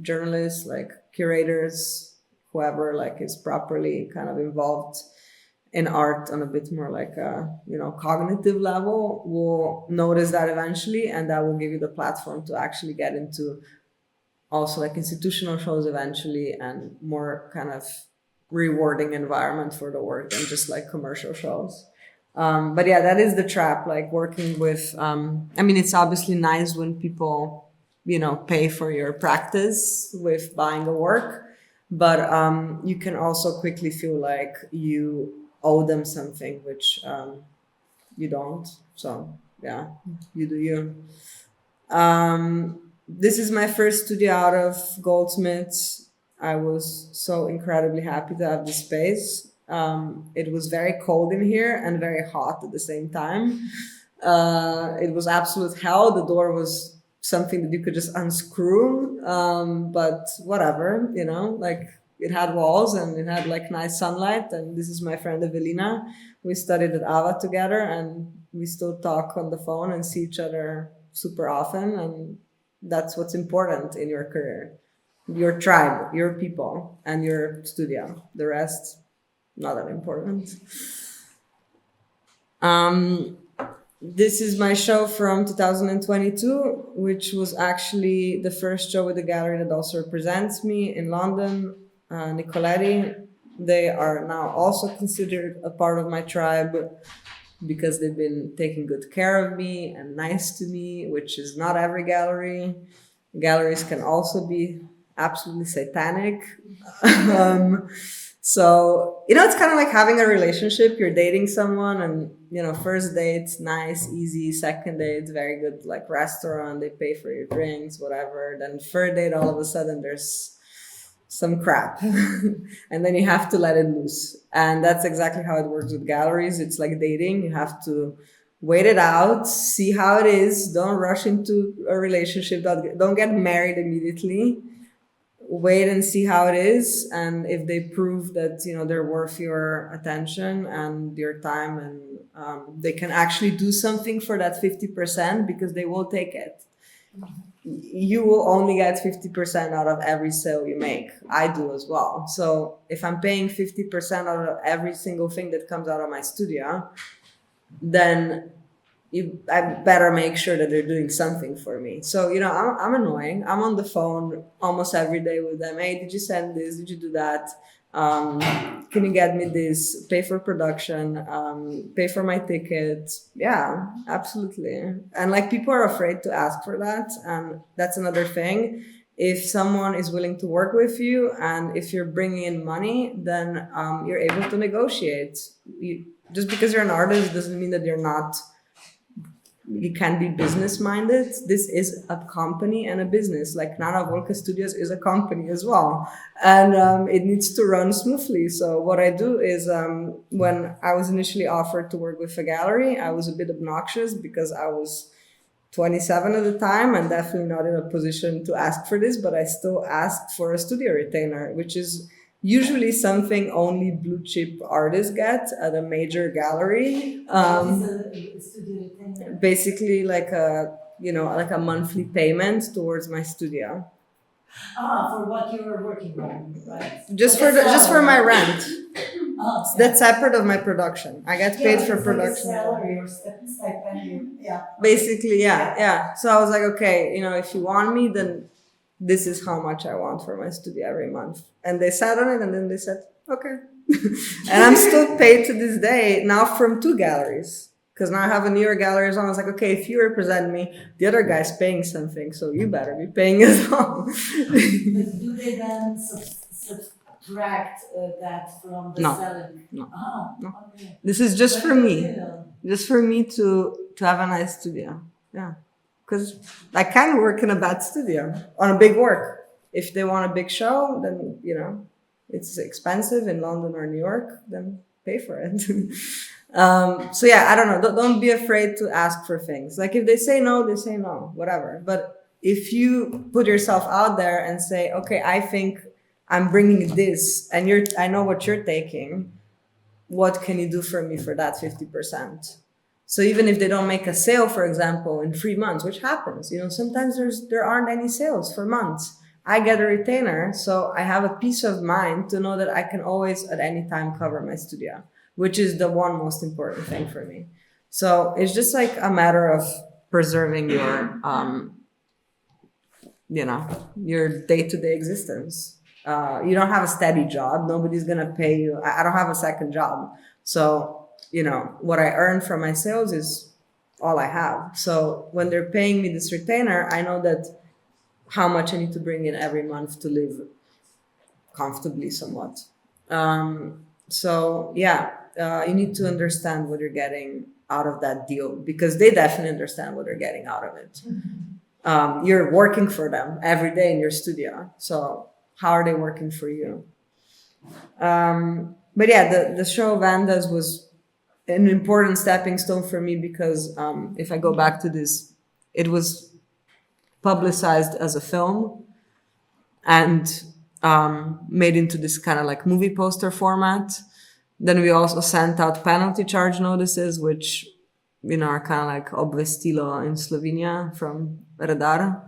journalists, like curators, whoever like is properly kind of involved in art on a bit more like a cognitive level, will notice that eventually, and that will give you the platform to actually get into also like institutional shows eventually, and more kind of rewarding environment for the work than just like commercial shows. But yeah, that is the trap, like working with it's obviously nice when people pay for your practice with buying a work, but you can also quickly feel like you owe them something, which you don't. So yeah, you do you. This is my first studio out of Goldsmiths. I was so incredibly happy to have the space. It was very cold in here and very hot at the same time. It was absolute hell. The door was something that you could just unscrew, but whatever, like it had walls and it had like nice sunlight. And this is my friend Evelina. We studied at AVA together and we still talk on the phone and see each other super often. And that's what's important in your career. Your tribe, your people, and your studio. The rest, not that important. This is my show from 2022, which was actually the first show with the gallery that also represents me in London, Nicoletti. They are now also considered a part of my tribe because they've been taking good care of me and nice to me, which is not every gallery. Galleries can also be absolutely satanic. So, it's kind of like having a relationship. You're dating someone and, first date's nice, easy. Second date, very good, like restaurant. They pay for your drinks, whatever. Then third date, all of a sudden there's some crap. And then you have to let it loose. And that's exactly how it works with galleries. It's like dating. You have to wait it out, see how it is. Don't rush into a relationship. Don't get married immediately. Wait and see how it is, and if they prove that they're worth your attention and your time, and they can actually do something for that 50%, because they will take it. You will only get 50% out of every sale you make. I do as well. So if I'm paying 50% out of every single thing that comes out of my studio, then I better make sure that they're doing something for me. So, I'm annoying. I'm on the phone almost every day with them. Hey, did you send this? Did you do that? Can you get me this? Pay for production, pay for my ticket. Yeah, absolutely. And like, people are afraid to ask for that. And that's another thing. If someone is willing to work with you and if you're bringing in money, then you're able to negotiate. Just because you're an artist doesn't mean that you're not you can be business minded. This is a company and a business. Like Nane Wolke Studios is a company as well, and it needs to run smoothly. So what I do is when I was initially offered to work with a gallery, I was a bit obnoxious because I was 27 at the time and definitely not in a position to ask for this, but I still asked for a studio retainer, which is usually something only blue chip artists get at a major gallery. What is a studio retainer? Basically like a, like a monthly payment towards my studio. For what you were working on, right? Just for my rent. Oh, That's separate of my production. I get paid for it's production. like a salary or stipend. Yeah. Basically, yeah. So I was like, okay, if you want me, then this is how much I want for my studio every month. And they sat on it and then they said, okay. And I'm still paid to this day now from 2 galleries. Because now I have a New York gallery as well. I was like, okay, if you represent me, the other guy's paying something, so you better be paying as well. But do they then subtract that from the No. selling? No. No. Okay. This is just for me. Yeah. Just for me to have a nice studio. Yeah. Because I can work in a bad studio on a big work. If they want a big show, then, it's expensive in London or New York, then pay for it. So yeah, I don't know. Don't be afraid to ask for things. Like if they say no, they say no, whatever. But if you put yourself out there and say, okay, I think I'm bringing this and I know what you're taking. What can you do for me for that 50%? So even if they don't make a sale, for example, in 3 months, which happens, sometimes there aren't any sales for months. I get a retainer, so I have a peace of mind to know that I can always at any time cover my studio, which is the one most important thing for me. So it's just like a matter of preserving your, your day-to-day existence. You don't have a steady job. Nobody's going to pay you. I don't have a second job. So, what I earn from my sales is all I have. So when they're paying me this retainer, I know that how much I need to bring in every month to live comfortably somewhat. So yeah, you need to understand what you're getting out of that deal because they definitely understand what they're getting out of it. You're working for them every day in your studio. So how are they working for you? But yeah, the show Vandas was an important stepping stone for me because if I go back to this, it was publicized as a film and made into this kind of like movie poster format. Then we also sent out penalty charge notices, which, are kind of like obvestilo in Slovenia from Radar,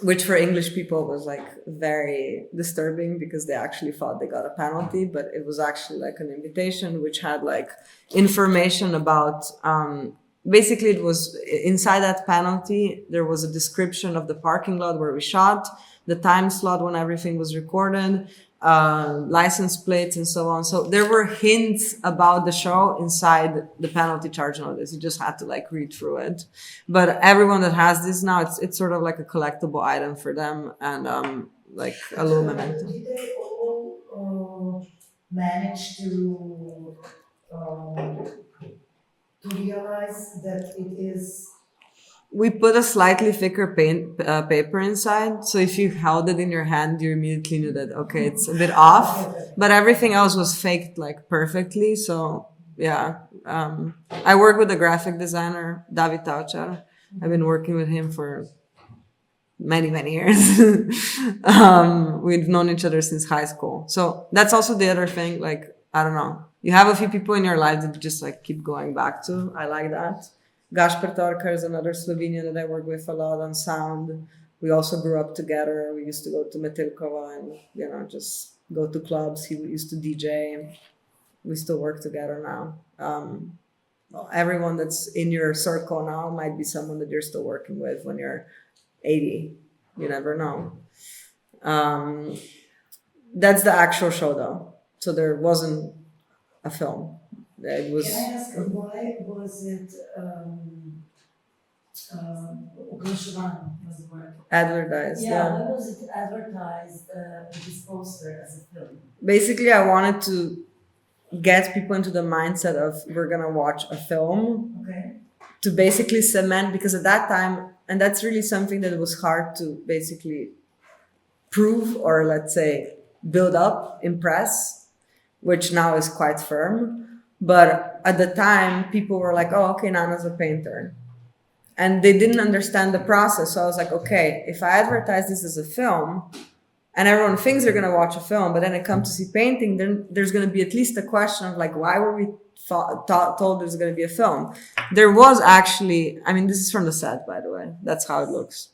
which for English people was like very disturbing because they actually thought they got a penalty, but it was actually like an invitation which had like information about, basically it was inside that penalty, there was a description of the parking lot where we shot, the time slot when everything was recorded, license plates and so on. So there were hints about the show inside the penalty charge notice. You just had to like read through it. But everyone that has this now, it's sort of like a collectible item for them and like a little memento. Did they all manage to realize that it is? We put a slightly thicker paper inside. So if you held it in your hand, you immediately knew that, okay, it's a bit off. But everything else was faked like perfectly. So yeah, I work with a graphic designer, David Tauchar. I've been working with him for many, many years. We've known each other since high school. So that's also the other thing. Like, I don't know. You have a few people in your life that you just like keep going back to. I like that. Gašper Torkar is another Slovenian that I work with a lot on sound. We also grew up together. We used to go to Metelkova and, just go to clubs. He used to DJ. We still work together now. Everyone that's in your circle now might be someone that you're still working with when you're 80. You never know. That's the actual show though. So there wasn't a film. It was. Can I ask why was it oglaševanje was the word? Advertised. Yeah, why was it advertised this poster as a film? Basically, I wanted to get people into the mindset of we're gonna watch a film Okay. to basically cement, because at that time, and that's really something that was hard to basically prove or let's say build up, impress, which now is quite firm. But at the time, people were like, oh, okay, Nana's a painter. And they didn't understand the process. So I was like, okay, if I advertise this as a film and everyone thinks they're going to watch a film, but then they come to see painting, then there's going to be at least a question of like, why were we told there's going to be a film? There was actually, I mean, this is from the set, by the way. That's how it looks.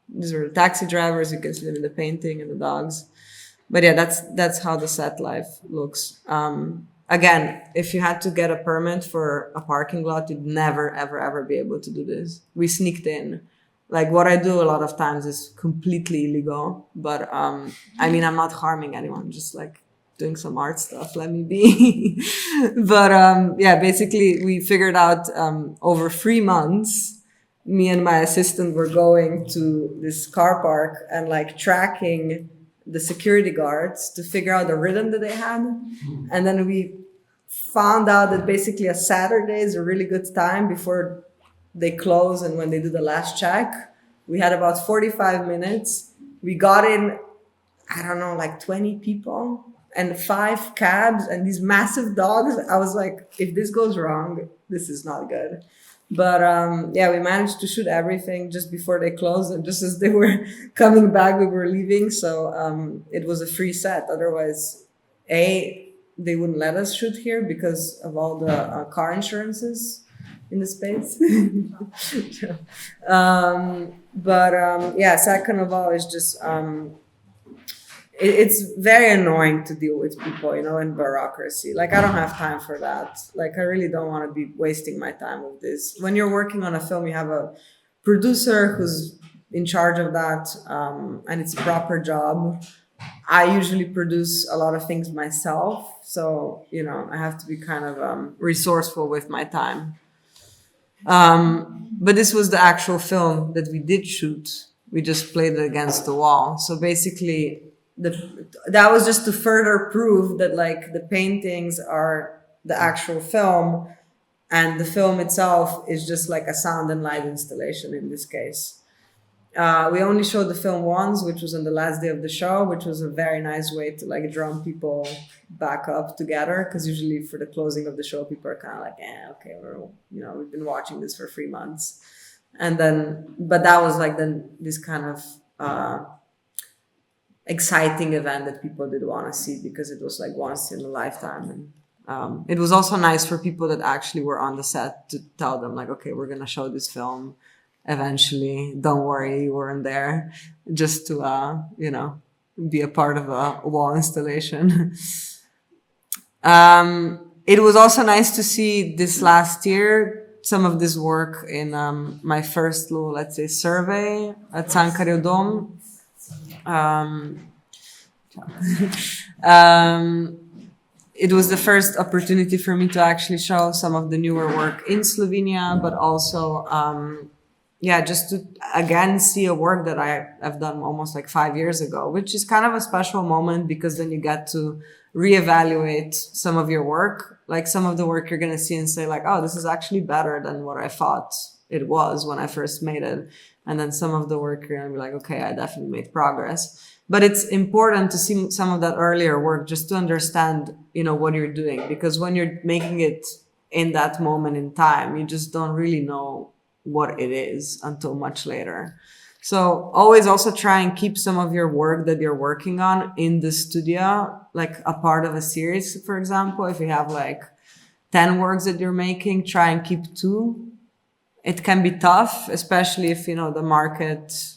These are the taxi drivers. You can see them in the painting and the dogs. But yeah, that's how the set life looks. Again, if you had to get a permit for a parking lot, you'd never, ever, ever be able to do this. We sneaked in. Like what I do a lot of times is completely illegal. But I mean, I'm not harming anyone, just like doing some art stuff. Let me be. But yeah, basically we figured out over 3 months, me and my assistant were going to this car park and like tracking the security guards to figure out the rhythm that they had. And then we found out that basically a Saturday is a really good time before they close and when they do the last check. We had about 45 minutes. We got in, I don't know, like 20 people and 5 cabs and these massive dogs. I was like, if this goes wrong, this is not good. But yeah, we managed to shoot everything just before they closed, and just as they were coming back, we were leaving. So it was a free set. Otherwise, they wouldn't let us shoot here because of all the car insurances in the space. But yeah, second of all, is just it's very annoying to deal with people, you know, in bureaucracy. Like, I don't have time for that. Like, I really don't want to be wasting my time with this. When you're working on a film, you have a producer who's in charge of that, and it's a proper job. I usually produce a lot of things myself. So, you know, I have to be kind of resourceful with my time. But this was the actual film that we did shoot. We just played it against the wall. So basically, that was just to further prove that like the paintings are the actual film and the film itself is just like a sound and light installation in this case. We only showed the film once, which was on the last day of the show, which was a very nice way to like drum people back up together. Because usually for the closing of the show, people are kind of like, okay, we've been watching this for 3 months. And then, but that was like then this kind of exciting event that people did want to see because it was like once in a lifetime. And it was also nice for people that actually were on the set to tell them like, okay, we're going to show this film eventually. Don't worry, you weren't there, just to, be a part of a wall installation. It was also nice to see this last year, some of this work in my first little, let's say, survey at Cankarjev Dom. It was the first opportunity for me to actually show some of the newer work in Slovenia, but also, just to again see a work that I have done almost like 5 years ago, which is kind of a special moment because then you get to reevaluate some of your work. Like some of the work you're going to see and say like, oh, this is actually better than what I thought it was when I first made it. And then some of the work you're going to be like, okay, I definitely made progress. But it's important to see some of that earlier work just to understand, what you're doing. Because when you're making it in that moment in time, you just don't really know what it is until much later. So always also try and keep some of your work that you're working on in the studio, like a part of a series, for example. If you have like 10 works that you're making, try and keep 2. It can be tough, especially if, the market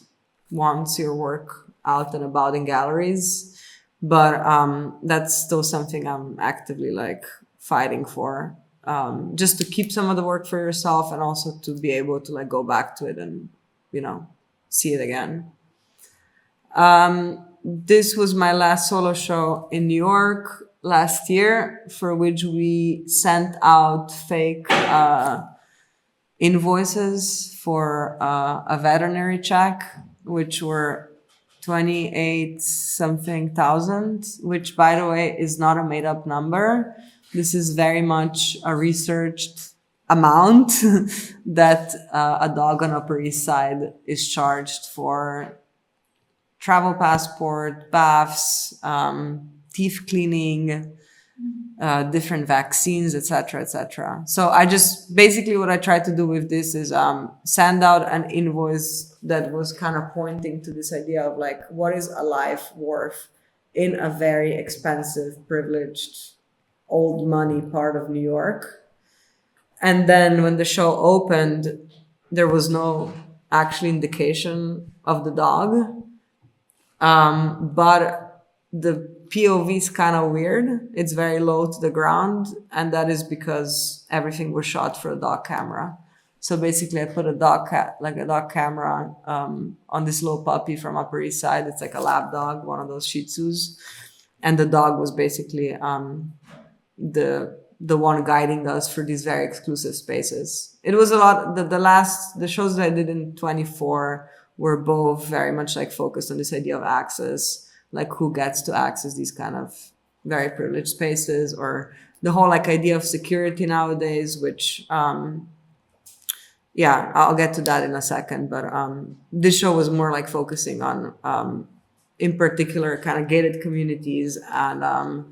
wants your work out and about in galleries. But that's still something I'm actively like fighting for, just to keep some of the work for yourself and also to be able to like go back to it and, see it again. This was my last solo show in New York last year, for which we sent out fake invoices for a veterinary check, which were 28 something thousand, which by the way is not a made up number. This is very much a researched amount that a dog on Upper East Side is charged for travel passport, baths, teeth cleaning, different vaccines, etc., etc. So I just basically what I tried to do with this is send out an invoice that was kind of pointing to this idea of like what is a life worth in a very expensive, privileged, old money part of New York. And then when the show opened, there was no actual indication of the dog, but the POV is kind of weird. It's very low to the ground, and that is because everything was shot for a dog camera. So basically, I put a dog camera on this little puppy from Upper East Side. It's like a lab dog, one of those Shih Tzus, and the dog was basically the one guiding us for these very exclusive spaces. It was a lot. The shows that I did in 24 were both very much like focused on this idea of access. Like who gets to access these kind of very privileged spaces, or the whole like idea of security nowadays, which, I'll get to that in a second. But this show was more like focusing on, in particular, kind of gated communities and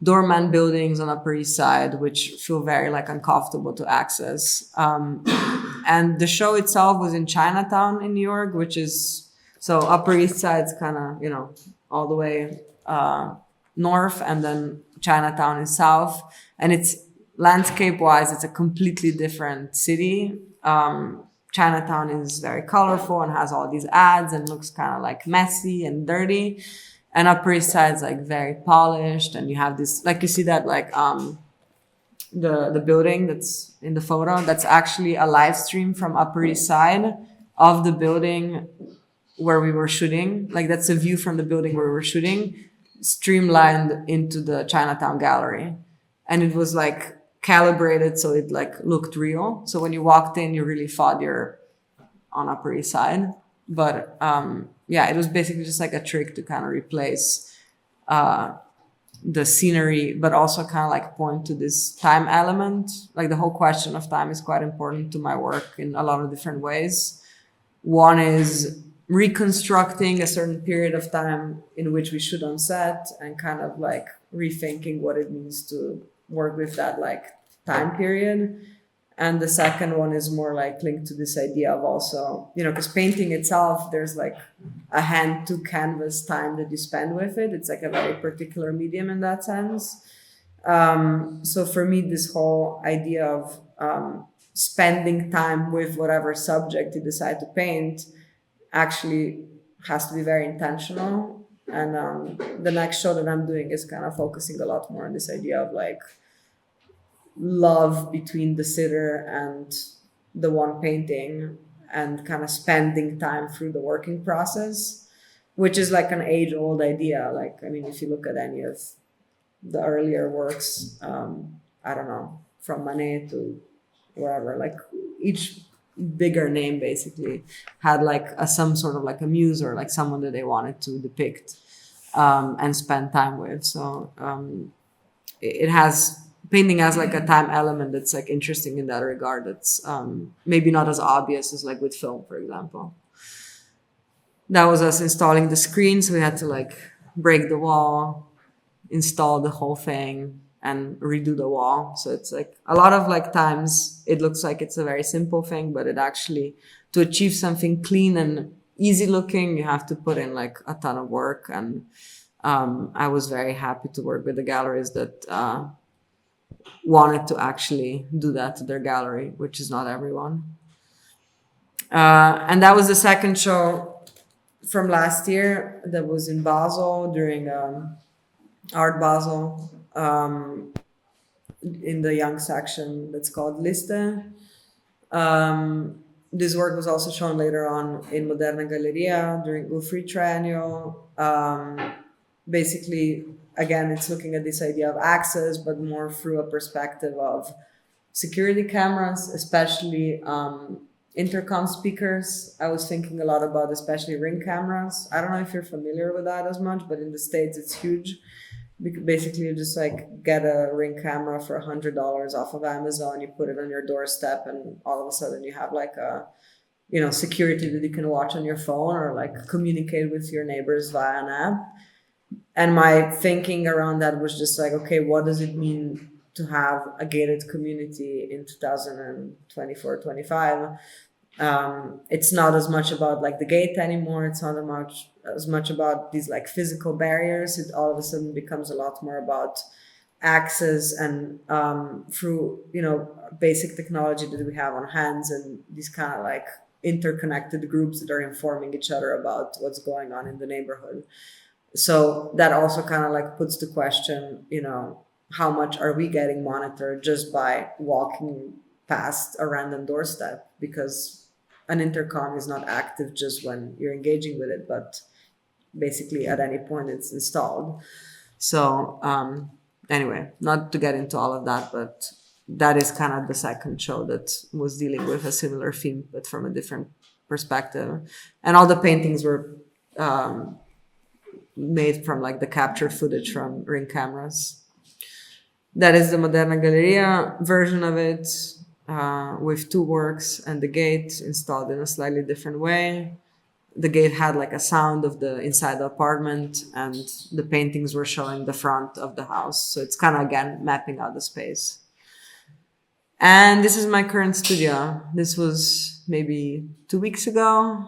doorman buildings on Upper East Side, which feel very like uncomfortable to access. And the show itself was in Chinatown in New York, which is, so Upper East Side's kind of, all the way north, and then Chinatown is south. And it's landscape-wise, it's a completely different city. Chinatown is very colorful and has all these ads and looks kind of like messy and dirty. And Upper East Side is like very polished, and you have this, like you see that like the building that's in the photo, that's actually a live stream from Upper East Side of the building where we were shooting. Like that's a view from the building where we were shooting, streamlined into the Chinatown gallery. And it was like calibrated so it like looked real. So when you walked in, you really thought you're on Upper East Side. But it was basically just like a trick to kind of replace the scenery, but also kind of like point to this time element. Like the whole question of time is quite important to my work in a lot of different ways. One is reconstructing a certain period of time in which we shoot on set and kind of like rethinking what it means to work with that like time period. And the second one is more like linked to this idea of also, because painting itself, there's like a hand to canvas time that you spend with it. It's like a very particular medium in that sense. So for me, this whole idea of spending time with whatever subject you decide to paint actually has to be very intentional. And the next show that I'm doing is kind of focusing a lot more on this idea of like love between the sitter and the one painting, and kind of spending time through the working process, which is like an age-old idea. Like, I mean, if you look at any of the earlier works, I don't know, from Nane to wherever, like each bigger name basically had like some sort of like a muse or like someone that they wanted to depict and spend time with. So painting has like a time element that's like interesting in that regard. That's maybe not as obvious as like with film, for example. That was us installing the screen, so we had to like break the wall, install the whole thing, and redo the wall. So it's like a lot of like times it looks like it's a very simple thing, but it actually, to achieve something clean and easy looking, you have to put in like a ton of work. And I was very happy to work with the galleries that wanted to actually do that to their gallery, which is not everyone. And that was the second show from last year that was in Basel during Art Basel, in the young section that's called Liste. This work was also shown later on in Moderna Galleria during UFRI Triennial. Basically, again, it's looking at this idea of access, but more through a perspective of security cameras, especially intercom speakers. I was thinking a lot about especially Ring cameras. I don't know if you're familiar with that as much, but in the States it's huge. Basically, you just like get a Ring camera for $100 off of Amazon. You put it on your doorstep, and all of a sudden you have like a, you know, security that you can watch on your phone or like communicate with your neighbors via an app. And my thinking around that was just like, okay, what does it mean to have a gated community in 2024, 25? It's not as much about like the gate anymore. It's not as much about these like physical barriers. It all of a sudden becomes a lot more about access and through, you know, basic technology that we have on hands and these kind of like interconnected groups that are informing each other about what's going on in the neighborhood. So that also kind of like puts the question, you know, how much are we getting monitored just by walking past a random doorstep? Because an intercom is not active just when you're engaging with it, but basically at any point it's installed. So anyway, not to get into all of that, but that is kind of the second show that was dealing with a similar theme, but from a different perspective. And all the paintings were made from like the captured footage from Ring cameras. That is the Moderna Galleria version of it, with two works and the gate installed in a slightly different way. The gate had like a sound of the inside the apartment, and the paintings were showing the front of the house. So it's kind of, again, mapping out the space. And this is my current studio. This was maybe 2 weeks ago.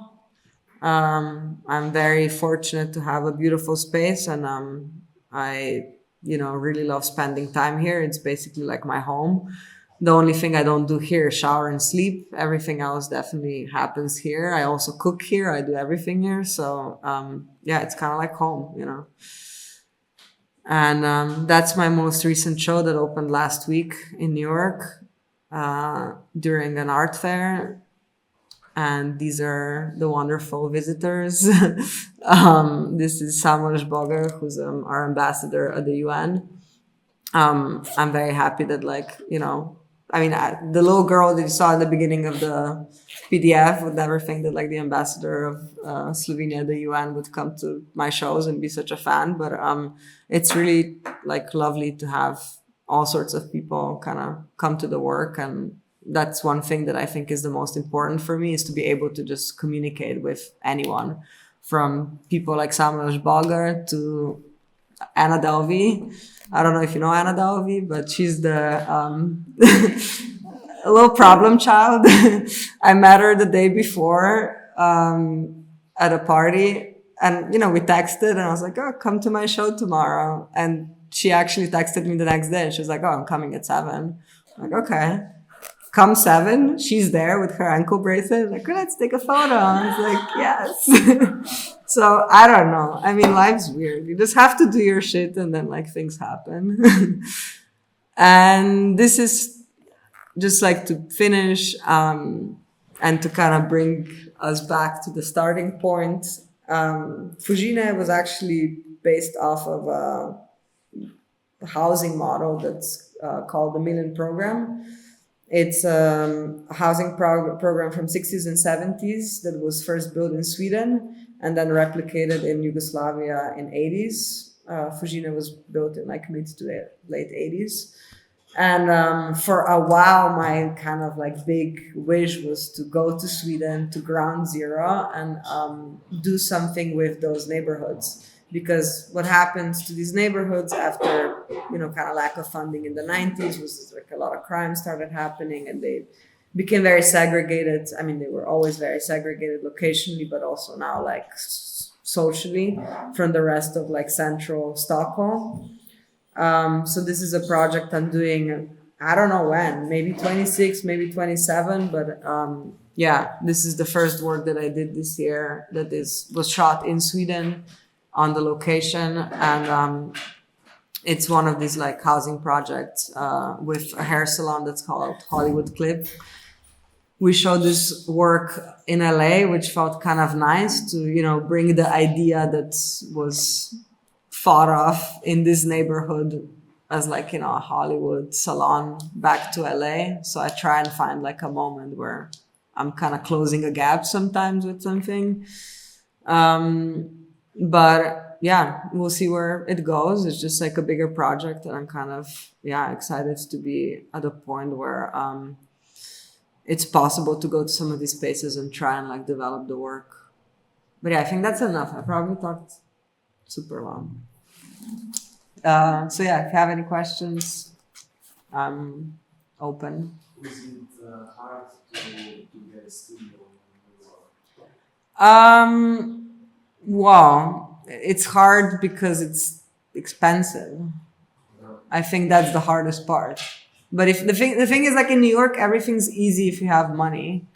I'm very fortunate to have a beautiful space, and I, you know, really love spending time here. It's basically like my home. The only thing I don't do here is shower and sleep. Everything else definitely happens here. I also cook here. I do everything here. So yeah, it's kind of like home, you know. And that's my most recent show that opened last week in New York during an art fair. And these are the wonderful visitors. This is Samuel Boger, who's our ambassador at the UN. I'm very happy that, like, you know, I mean, the little girl that you saw at the beginning of the PDF would never think that like the ambassador of Slovenia at the UN would come to my shows and be such a fan. But it's really like lovely to have all sorts of people kind of come to the work. And that's one thing that I think is the most important for me, is to be able to just communicate with anyone, from people like Samuel Boger to Anna Delvey. I don't know if you know Anna Delvey, but she's the a little problem child. I met her the day before at a party, and, you know, we texted, and I was like, oh, come to my show tomorrow. And she actually texted me the next day. She was like, oh, I'm coming at 7. I'm like, okay. Come 7, she's there with her ankle bracelet. Like, let's take a photo. I was like, yes. So I don't know. I mean, life's weird. You just have to do your shit, and then like things happen. And this is just like to finish and to kind of bring us back to the starting point. Fujine was actually based off of a housing model that's called the Million Program. It's a housing program from 60s and 70s that was first built in Sweden and then replicated in Yugoslavia in 80s. Fujine was built in like mid to late 80s. And for a while, my kind of like big wish was to go to Sweden, to ground zero, and do something with those neighborhoods. Because what happens to these neighborhoods after, you know, kind of lack of funding in the 90s was like a lot of crime started happening, and they became very segregated. I mean, they were always very segregated locationally, but also now like socially from the rest of like central Stockholm. So this is a project I'm doing, I don't know when, maybe 26, maybe 27, but yeah, this is the first work that I did this year that was shot in Sweden on the location. And it's one of these like housing projects with a hair salon that's called Hollywood Clip. We showed this work in LA, which felt kind of nice to, you know, bring the idea that was thought of in this neighborhood as like, you know, a Hollywood salon back to LA. So I try and find like a moment where I'm kind of closing a gap sometimes with something. But yeah, we'll see where it goes. It's just like a bigger project, and I'm kind of, excited to be at a point where it's possible to go to some of these spaces and try and like develop the work. But yeah, I think that's enough. I probably talked super long. So yeah, if you have any questions, I'm open. Is it hard to get a studio in New York? Well, it's hard because it's expensive. I think that's the hardest part. But if the thing is, like in New York, everything's easy if you have money.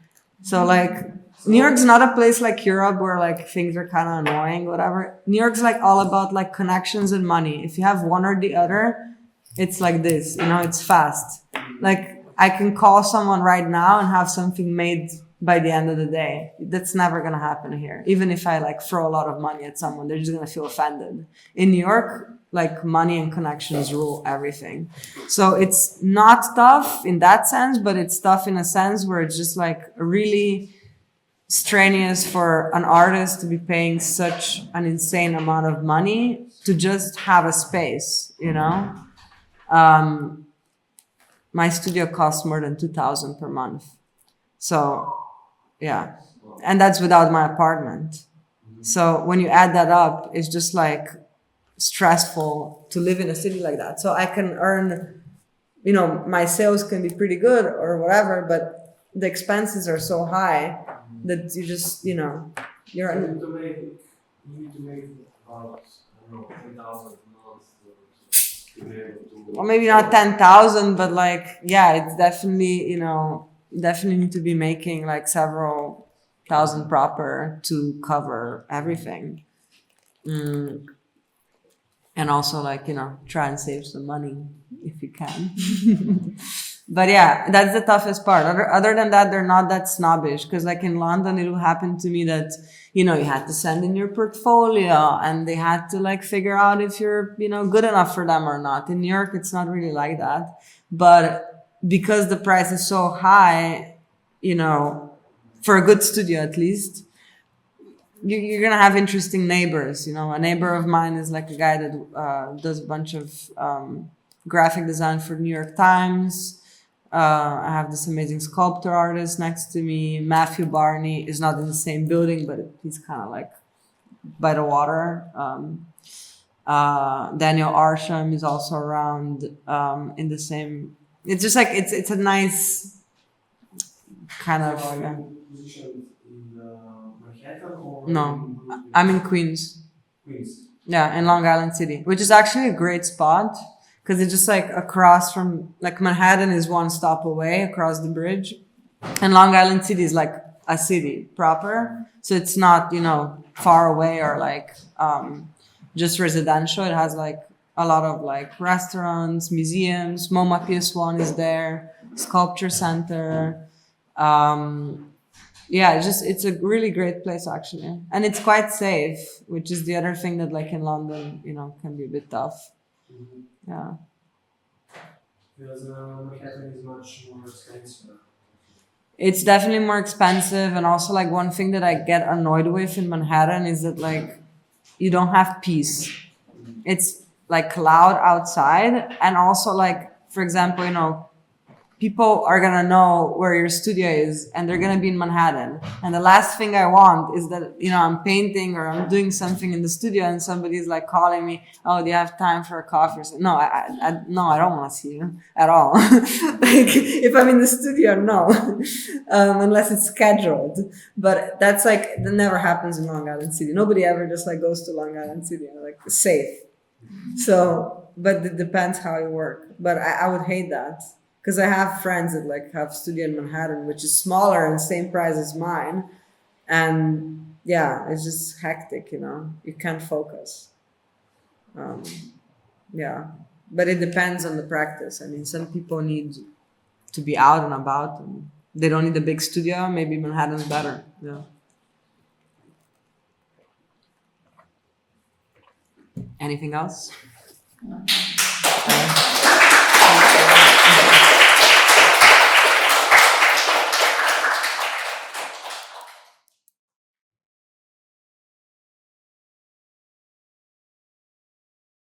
So like New York's not a place like Europe where like things are kind of annoying, whatever. New York's like all about like connections and money. If you have one or the other, it's like this, it's fast. Like I can call someone right now and have something made by the end of the day. That's never going to happen here. Even if I like throw a lot of money at someone, they're just going to feel offended. In New York, like money and connections rule everything. So it's not tough in that sense, but it's tough in a sense where it's just like really strenuous for an artist to be paying such an insane amount of money to just have a space, My studio costs more than $2,000 per month. So, yeah. And that's without my apartment. So when you add that up, it's just like stressful to live in a city like that. So I can earn, my sales can be pretty good or whatever, but the expenses are so high that you just, you're... You need to make about, 10,000 a month to be able to... Well, maybe not 10,000, but like, it's definitely, definitely need to be making like several thousand proper to cover everything. And also like, try and save some money if you can. But yeah, that's the toughest part. Other than that, they're not that snobbish. Because like in London, it happened to me that, you had to send in your portfolio and they had to like figure out if you're, good enough for them or not. In New York, it's not really like that. But because the price is so high, for a good studio at least, you're going to have interesting neighbors. A neighbor of mine is like a guy that does a bunch of graphic design for New York Times. I have this amazing sculptor artist next to me. Matthew Barney is not in the same building, but he's kind of like by the water. Daniel Arsham is also around in the same... It's just like, it's a nice kind of... Positioned in Manhattan or... No, I'm in Queens. Queens. Yeah, in Long Island City, which is actually a great spot because it's just like across from, like Manhattan is one stop away across the bridge. And Long Island City is like a city proper. So it's not, far away or like just residential. It has like a lot of like restaurants, museums. MoMA PS1 is there, sculpture center. It's a really great place actually. And it's quite safe, which is the other thing that like in London, can be a bit tough. Mm-hmm. Yeah. Because Manhattan is much more expensive. It's definitely more expensive. And also like one thing that I get annoyed with in Manhattan is that like you don't have peace. It's like loud outside. And also like, for example, people are going to know where your studio is and they're going to be in Manhattan. And the last thing I want is that, I'm painting or I'm doing something in the studio and somebody's like calling me, oh, do you have time for a coffee or something? No, I don't want to see you at all. Like if I'm in the studio, no, unless it's scheduled. But that's like, that never happens in Long Island City. Nobody ever just like goes to Long Island City, like safe. So, but it depends how you work. But I would hate that. Because I have friends that like have studio in Manhattan, which is smaller and same price as mine. And it's just hectic, you can't focus. But it depends on the practice. I mean, some people need to be out and about and they don't need a big studio. Maybe Manhattan's better. Yeah. Anything else?